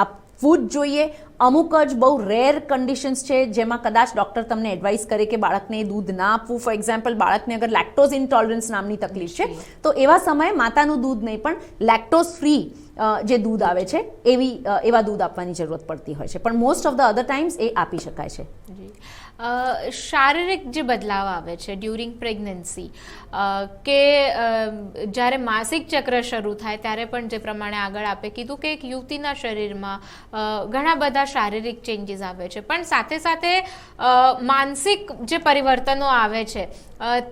આપવું જ જોઈએ. અમુક જ બહુ રેર કન્ડિશન્સ છે જેમાં કદાચ ડૉક્ટર તમને એડવાઇસ કરે કે બાળકને દૂધ ના આપવું. ફોર એક્ઝામ્પલ, બાળકને અગર લેક્ટોઝ ઇન્ટોલરન્સ નામની તકલીફ છે તો એવા સમયે માતાનું દૂધ નહીં પણ લેક્ટોઝ ફ્રી જે દૂધ આવે છે એવા દૂધ આપવાની જરૂરત પડતી હોય છે, પણ most of the other times એ આપી શકાય છે. શારીરિક જે બદલાવ આવે છે ડ્યુરિંગ પ્રેગ્નન્સી, કે જ્યારે માસિક ચક્ર શરૂ થાય ત્યારે પણ જે પ્રમાણે આગળ આપે કીધું કે એક યુવતીના શરીરમાં ઘણા બધા શારીરિક ચેન્જીસ આવે છે, પણ સાથે સાથે માનસિક જે પરિવર્તનો આવે છે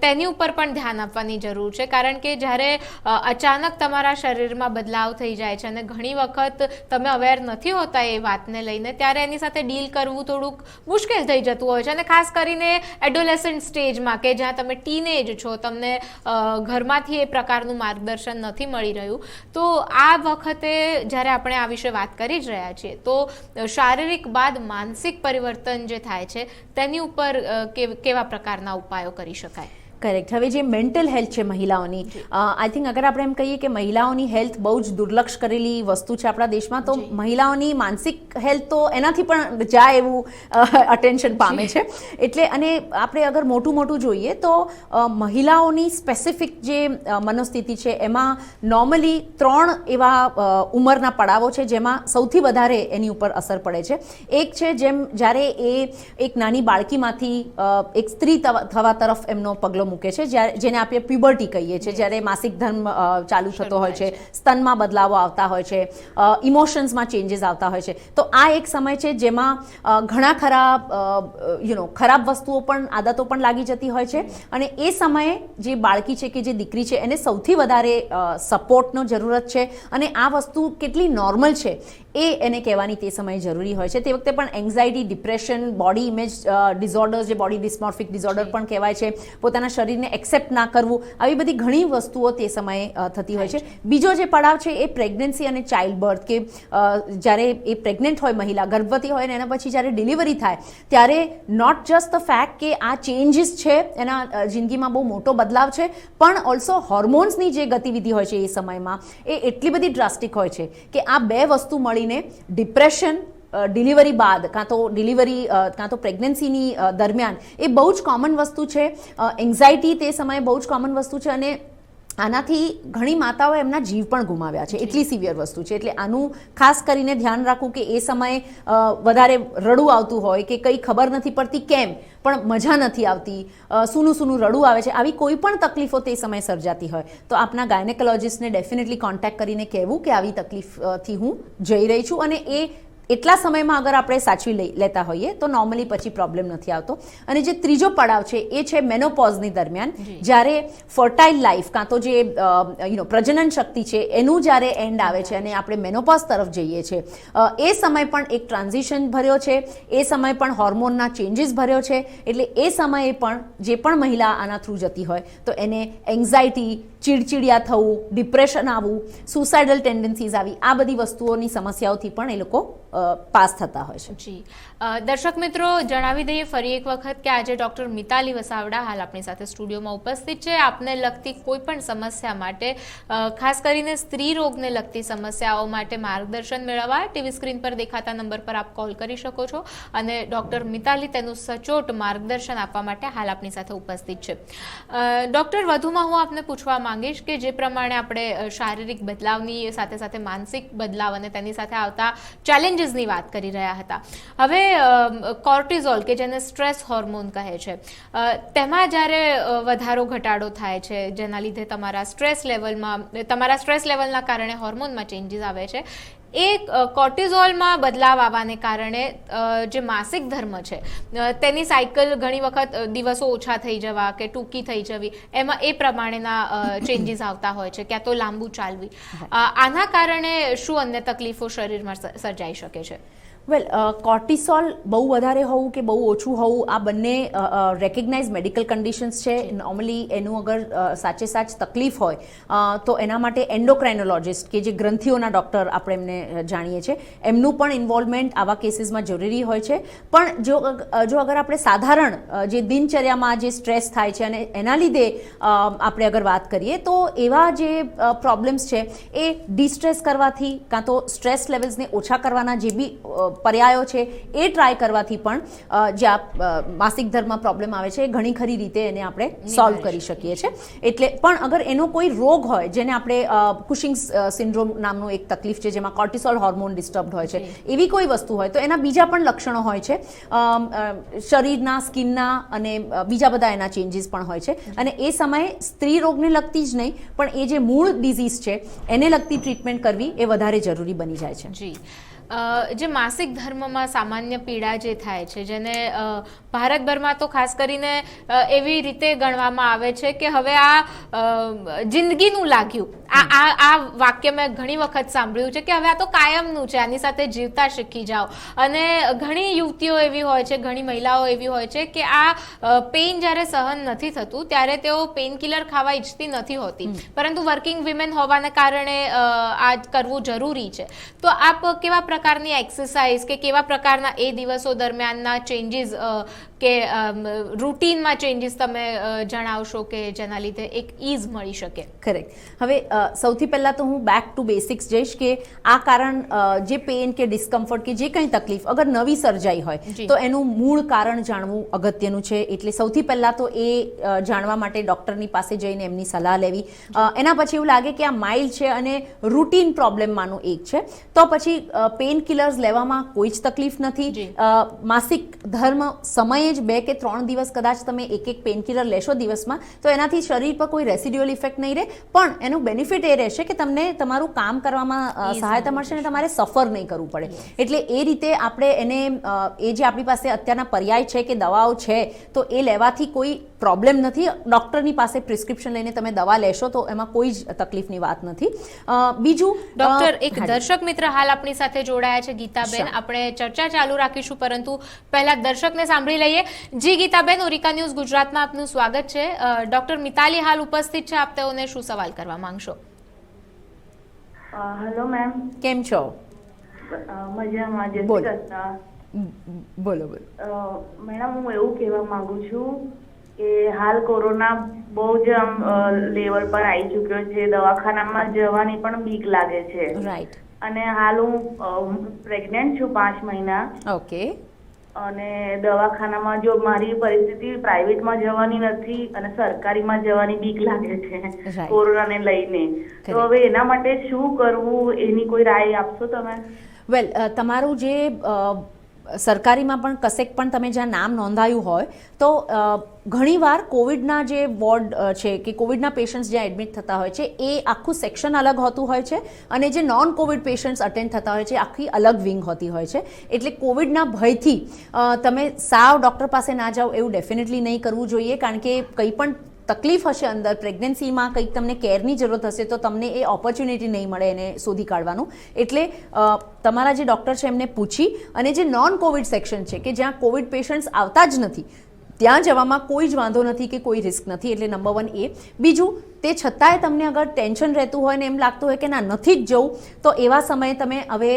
તેની ઉપર પણ ધ્યાન આપવાની જરૂર છે. કારણ કે જ્યારે અચાનક તમારા શરીરમાં બદલાવ થઈ જાય છે અને ઘણી વખત તમે અવેર નથી હોતા એ વાતને લઈને, ત્યારે એની સાથે ડીલ કરવું થોડુંક મુશ્કેલ થઈ જતું હોય છે. અને ખાસ કરીને એડોલેસન્ટ સ્ટેજમાં કે જ્યાં તમે ટીનેજ છો, તમને ઘરમાંથી એ પ્રકારનું માર્ગદર્શન નથી મળી રહ્યું, તો આ વખતે જ્યારે આપણે આ વિશે વાત કરી જ રહ્યા છીએ તો શારીરિક બાદ માનસિક પરિવર્તન જે થાય છે તેની ઉપર કેવા પ્રકારના ઉપાયો કરી શકાય? કરેક્ટ. હવે જે મેન્ટલ હેલ્થ છે મહિલાઓની, આઈ થિંક અગર આપણે એમ કહીએ કે મહિલાઓની હેલ્થ બહુ જ દુર્લક્ષ કરેલી વસ્તુ છે આપણા દેશમાં, તો મહિલાઓની માનસિક હેલ્થ તો એનાથી પણ જાય એવું અટેન્શન પામે છે. એટલે અને આપણે અગર મોટું જોઈએ તો મહિલાઓની સ્પેસિફિક જે મનોસ્થિતિ છે એમાં નોર્મલી 3 એવા ઉંમરના પડાવો છે જેમાં સૌથી વધારે એની ઉપર અસર પડે છે. એક છે જ્યારે એ એક નાની બાળકીમાંથી એક સ્ત્રી થવા તરફ એમનો પગલો મૂકે છે, જેને આપણે પ્યુબર્ટી કહીએ છીએ, જ્યારે માસિક ધર્મ ચાલુ થતો હોય છે, સ્તનમાં બદલાવો આવતા હોય છે, ઇમોશન્સમાં ચેન્જીસ આવતા હોય છે. તો આ એક સમય છે જેમાં ઘણા ખરા ખરાબ વસ્તુઓ પણ, આદતો પણ લાગી જતી હોય છે, અને એ સમયે જે બાળકી છે કે જે દીકરી છે એને સૌથી વધારે સપોર્ટનો જરૂરત છે. અને આ વસ્તુ કેટલી નોર્મલ છે એ એને કહેવાની તે સમયે જરૂરી હોય છે. તે વખતે પણ એન્ઝાયટી, ડિપ્રેશન, બોડી ઇમેજ ડિઝોર્ડર્સ, જે બોડી ડિસ્મોર્ફિક ડિઝોર્ડર પણ કહેવાય છે, પોતાના શરીરને એક્સેપ્ટ ના કરવું, આવી બધી ઘણી વસ્તુઓ તે સમયે થતી હોય છે. બીજો જે પડાવ છે એ પ્રેગ્નન્સી અને ચાઇલ્ડ બર્થ, કે જ્યારે એ પ્રેગ્નન્ટ હોય મહિલા, ગર્ભવતી હોય ને એના પછી જ્યારે ડિલિવરી થાય ત્યારે નોટ જસ્ટ ધ ફેક્ટ કે આ ચેન્જીસ છે, એના જિંદગીમાં બહુ મોટો બદલાવ છે, પણ ઓલ્સો હોર્મોન્સની જે ગતિવિધિ હોય છે એ સમયમાં એ એટલી બધી ડ્રાસ્ટિક હોય છે કે આ બે વસ્તુ મળીને ડિપ્રેશન, ડિલિવરી બાદ કાં તો પ્રેગ્નન્સીની દરમિયાન એ બહુ જ કોમન વસ્તુ છે. એન્ઝાયટી તે સમયે બહુ જ કોમન વસ્તુ છે અને આનાથી ઘણી માતાઓએ એમના જીવ પણ ગુમાવ્યા છે. એટલી સિવિયર વસ્તુ છે. એટલે આનું ખાસ કરીને ધ્યાન રાખવું કે એ સમયે વધારે રડવું આવતું હોય કે કંઈ ખબર નથી પડતી કેમ પણ મજા નથી આવતી, સૂનું રડવું આવે છે, આવી કોઈ પણ તકલીફો તે સમયે સર્જાતી હોય તો આપના ગાયનેકોલોજિસ્ટને ડેફિનેટલી કોન્ટેક્ટ કરીને કહેવું કે આવી તકલીફથી હું જઈ રહી છું. અને એ એટલા સમયમાં અગર આપણે સાચવી લેતા હોઈએ તો નોર્મલી પછી પ્રોબ્લેમ નથી આવતો. અને જે ત્રીજો પડાવ છે એ છે મેનોપોઝની દરમિયાન, જ્યારે ફર્ટાઇલ લાઈફ કાં તો જે પ્રજનન શક્તિ છે એનું જ્યારે એન્ડ આવે છે અને આપણે મેનોપોઝ તરફ જઈએ છીએ, એ સમય પણ એક ટ્રાન્ઝિશન ભર્યો છે, એ સમય પણ હોર્મોનના ચેન્જીસ ભર્યો છે. એટલે એ સમયે પણ જે પણ મહિલા આના થ્રુ જતી હોય તો એને એન્ઝાયટી, ચીડચીડિયા થવું, ડિપ્રેશન આવવું, સુસાઇડલ ટેન્ડન્સીઝ આવી આ બધી વસ્તુઓની સમસ્યાઓથી પણ એ લોકો પાસ થતા હોય છે. જી દર્શક મિત્રો, જણાવી દઈએ ફરી એક વખત કે આજે ડૉક્ટર મિતાલી વસાવડા હાલ આપણી સાથે સ્ટુડિયોમાં ઉપસ્થિત છે. આપને લગતી કોઈ પણ સમસ્યા માટે, ખાસ કરીને સ્ત્રી રોગને લગતી સમસ્યાઓ માટે માર્ગદર્શન મેળવવા ટીવી સ્ક્રીન પર દેખાતા નંબર પર આપ કોલ કરી શકો છો અને ડૉક્ટર મિતાલી તેનું સચોટ માર્ગદર્શન આપવા માટે હાલ આપણી સાથે ઉપસ્થિત છે. ડૉક્ટર, વધુમાં હું આપને પૂછવા માંગીશ કે જે પ્રમાણે આપણે શારીરિક બદલાવની સાથે સાથે માનસિક બદલાવ અને તેની સાથે આવતા ચેલેન્જીસની વાત કરી રહ્યા હતા. હવે કોર્ટિઝોલ કે જેને સ્ટ્રેસ હોર્મોન કહે છે, તેમાં જ્યારે વધારો ઘટાડો થાય છે જેના લીધે તમારા સ્ટ્રેસ લેવલના કારણે હોર્મોનમાં ચેન્જીસ આવે છે, એ કોર્ટિઝોલમાં બદલાવ આવવાને કારણે જે માસિક ધર્મ છે તેની સાયકલ ઘણી વખત દિવસો ઓછા થઈ જવા કે ટૂંકી થઈ જવી, એમાં એ પ્રમાણેના ચેન્જીસ આવતા હોય છે, ક્યાં તો લાંબુ ચાલવી. આના કારણે શું અન્ય તકલીફો શરીરમાં સર્જાઈ શકે છે? વેલ, કોર્ટિસોલ બહુ વધારે હોવું કે બહુ ઓછું હોવું આ બંને રેકગ્નાઇઝ મેડિકલ કન્ડિશન્સ છે. નોર્મલી એનું અગર સાચે સાચ તકલીફ હોય તો એના માટે એન્ડોક્રાઇનોલોજિસ્ટ કે જે ગ્રંથિઓના ડૉક્ટર આપણે એમને જાણીએ છીએ એમનું પણ ઇન્વોલ્વમેન્ટ આવા કેસીસમાં જરૂરી હોય છે. પણ જો અગર આપણે સાધારણ જે દિનચર્યામાં જે સ્ટ્રેસ થાય છે અને એના લીધે આપણે અગર વાત કરીએ તો એવા જે પ્રોબ્લેમ્સ છે એ ડિસ્ટ્રેસ કરવાથી કાં તો સ્ટ્રેસ લેવલ્સને ઓછા કરવાના જે બી પર્યાયો છે એ ટ્રાય કરવાથી પણ જે માસિક ધર્મમાં પ્રોબ્લેમ આવે છે એ ઘણી ખરી રીતે એને આપણે સોલ્વ કરી શકીએ છીએ. એટલે પણ અગર એનો કોઈ રોગ હોય જેને આપણે કુશિંગ સિન્ડ્રોમ નામનું એક તકલીફ છે જેમાં કોર્ટિસોલ હોર્મોન ડિસ્ટર્બ હોય છે, એવી કોઈ વસ્તુ હોય તો એના બીજા પણ લક્ષણો હોય છે, શરીરના, સ્કિનના અને બીજા બધા એના ચેન્જીસ પણ હોય છે. અને એ સમયે સ્ત્રી રોગને લગતી જ નહીં પણ એ જે મૂળ ડિઝીઝ છે એને લગતી ટ્રીટમેન્ટ કરવી એ વધારે જરૂરી બની જાય છે. જી, જે માસિક ધર્મમાં સામાન્ય પીડા જે થાય છે જેને ભારતભરમાં તો ખાસ કરીને એવી રીતે ગણવામાં આવે છે કે હવે આ જિંદગીનું લાગ્યું, આ વાક્ય મેં ઘણી વખત સાંભળ્યું છે કે હવે આ તો કાયમનું છે, આની સાથે જીવતા શીખી જાઓ. અને ઘણી યુવતીઓ એવી હોય છે, ઘણી મહિલાઓ એવી હોય છે કે આ પેઇન જ્યારે સહન નથી થતું ત્યારે તેઓ પેઇન કિલર ખાવા ઈચ્છતી નથી હોતી, પરંતુ વર્કિંગ વિમેન હોવાને કારણે આ કરવું જરૂરી છે. તો આપ કેવા પ્રકારની એક્સરસાઇઝ કે કેવા પ્રકારના એ દિવસો દરમિયાનના ચેન્જીસ કે રૂટીનમાં ચેન્જીસ તમે જણાવશો કે જેના લીધે એક ઇઝ મળી શકે? કરેક્ટ. હવે સૌથી પહેલાં તો હું બેક ટુ બેસિક્સ જઈશ કે આ કારણ જે પેઇન કે ડિસ્કમ્ફર્ટ કે જે કંઈ તકલીફ અગર નવી સર્જાઈ હોય તો એનું મૂળ કારણ જાણવું અગત્યનું છે. એટલે સૌથી પહેલાં તો એ જાણવા માટે ડૉક્ટરની પાસે જઈને એમની સલાહ લેવી. એના પછી એવું લાગે કે આ માઇલ્ડ છે અને રૂટીન પ્રોબ્લેમમાંનું એક છે તો પછી પેઇન કિલર્સ લેવામાં કોઈ જ તકલીફ નથી. માસિક ધર્મ સમયે જ 2 કે 3 દિવસ કદાચ તમે એક પેઇન કિલર લેશો દિવસમાં તો એનાથી શરીર પર કોઈ રેસિડ્યુઅલ ઇફેક્ટ નહીં રહે, પણ એનું બેનિફિટ એ રહેશે કે તમને તમારું કામ કરવામાં સહાયતા મળશે અને તમારે સફર નહીં કરવું પડે. એટલે એ રીતે આપણે એને એ જે આપણી પાસે અત્યારના પર્યાય છે કે દવાઓ છે તો એ લેવાથી કોઈ પ્રોબ્લેમ નથી. ડૉક્ટરની પાસે પ્રિસ્ક્રિપ્શન લઈને તમે દવા લેશો તો એમાં કોઈ જ તકલીફની વાત નથી. બીજું, ડૉક્ટર, એક દર્શક મિત્ર હાલ આપણી સાથે જોડાયા છે, ગીતાબેન. આપણે ચર્ચા ચાલુ રાખીશું પરંતુ પહેલા દર્શકને સાંભળી લઈએ. જી ગીતાબેન, ઓરિકા ન્યૂઝ ગુજરાતમાં આપનું સ્વાગત છે. ડૉક્ટર મિતાલી હાલ ઉપસ્થિત છે, આપ તેઓને શું સવાલ કરવા માંગશો? હેલો મેમ, કેમ છો? મજામાં. જય બોલો. શ્રી કૃષ્ણ. બોલો. મેડમ, હું એવું કહેવા માંગુ છું કે હાલ કોરોના બહુ જ આમ લેવલ પર આવી ચૂક્યો છે, દવાખાનામાં જવાની પણ બીક લાગે છે. રાઈટ. અને હાલ હું પ્રેગ્નેન્ટ છું 5 મહિના. ઓકે. અને દવાખાનામાં જો મારી પરિસ્થિતિ પ્રાઇવેટમાં જવાની નથી અને સરકારીમાં જવાની બીક લાગે છે કોરોનાને લઈને. તો હવે એના માટે શું કરવું એની કોઈ રાય આપશો તમે? વેલ, તમારું જે સરકારીમાં પણ કશેક પણ તમે જ્યાં નામ નોંધાયું હોય તો ઘણીવાર કોવિડના જે વોર્ડ છે કે કોવિડના પેશન્ટ્સ જ્યાં એડમિટ થતા હોય છે એ આખું સેક્શન અલગ હોતું હોય છે અને જે નોન કોવિડ પેશન્ટ્સ અટેન્ડ થતા હોય છે આખી અલગ વિંગ હોતી હોય છે. એટલે કોવિડના ભયથી તમે સાવ ડૉક્ટર પાસે ના જાઓ એવું ડેફિનેટલી નહીં કરવું જોઈએ, કારણ કે કંઈ પણ તકલીફ હશે અંદર, પ્રેગ્નન્સીમાં કંઈક તમને કેરની જરૂરત હશે તો તમને એ ઓપોર્ચ્યુનિટી નહીં મળે એને શોધી કાઢવાનું. એટલે તમારા જે ડૉક્ટર છે એમને પૂછી અને જે નોન કોવિડ સેક્શન છે કે જ્યાં કોવિડ પેશન્ટ્સ આવતા જ નથી ત્યાં જવામાં કોઈ જ વાંધો નથી કે કોઈ રિસ્ક નથી. એટલે નંબર 1 એ. બીજું, તે છતાંય તમને અગર ટેન્શન રહેતું હોય ને એમ લાગતું હોય કે ના નથી જ જવું, તો એવા સમયે તમે હવે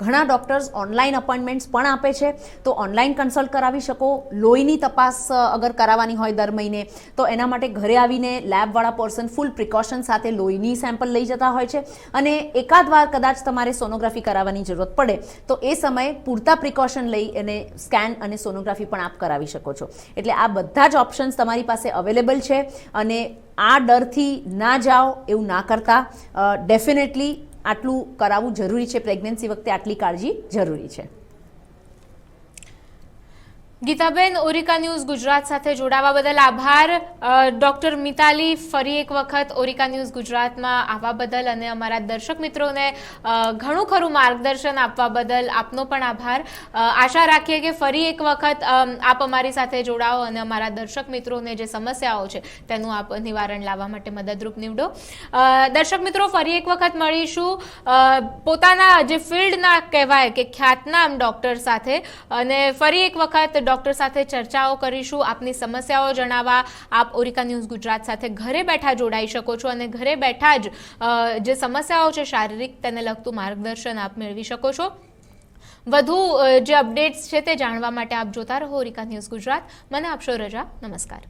ઘણા ડૉક્ટર્સ ઓનલાઈન અપોઇન્ટમેન્ટ્સ પણ આપે છે, તો ઓનલાઈન કન્સલ્ટ કરાવી શકો. લોહીની તપાસ અગર કરાવવાની હોય દર મહિને તો એના માટે ઘરે આવીને લેબવાળા પર્સન ફૂલ પ્રિકોશન સાથે લોહીની સેમ્પલ લઈ જતા હોય છે અને એકાદ વાર કદાચ તમારે સોનોગ્રાફી કરાવવાની જરૂરત પડે તો એ સમયે પૂરતા પ્રિકોશન લઈ અને સ્કેન અને સોનોગ્રાફી પણ આપ કરાવી શકો છો. એટલે આ બધા જ ઓપ્શન્સ તમારી પાસે અવેલેબલ છે અને આ ડરથી ના જાઓ એવું ના કરતા. ડેફિનેટલી આટલું કરાવવું જરૂરી છે. પ્રેગ્નન્સી વખતે આટલી કાળજી જરૂરી છે. ગીતાબેન, ઓરિકા ન્યૂઝ ગુજરાત સાથે જોડાવા બદલ આભાર. ડૉક્ટર મિતાલી, ફરી એક વખત ઓરિકા ન્યૂઝ ગુજરાતમાં આવવા બદલ અને અમારા દર્શક મિત્રોને ઘણું ખરું માર્ગદર્શન આપવા બદલ આપનો પણ આભાર. આશા રાખીએ કે ફરી એક વખત આપ અમારી સાથે જોડાઓ અને અમારા દર્શક મિત્રોને જે સમસ્યાઓ છે તેનું આપ નિવારણ લાવવા માટે મદદરૂપ નીવડો. દર્શક મિત્રો, ફરી એક વખત મળીશું પોતાના જે ફિલ્ડના કહેવાય કે ખ્યાતનામ ડૉક્ટર સાથે અને ફરી એક વખત ડૉક્ટર સાથે ચર્ચાઓ કરીશું. આપની સમસ્યાઓ જણાવવા આપ ઓરિકા ન્યૂઝ ગુજરાત સાથે ઘરે બેઠા જોડાઈ શકો છો અને ઘરે બેઠા જ જે સમસ્યાઓ છે શારીરિક તેને લગતું માર્ગદર્શન આપ મેળવી શકો છો. વધુ જે અપડેટ્સ છે તે જાણવા માટે આપ જોતા રહો ઓરિકા ન્યૂઝ ગુજરાત. મને આપશો રજા. નમસ્કાર.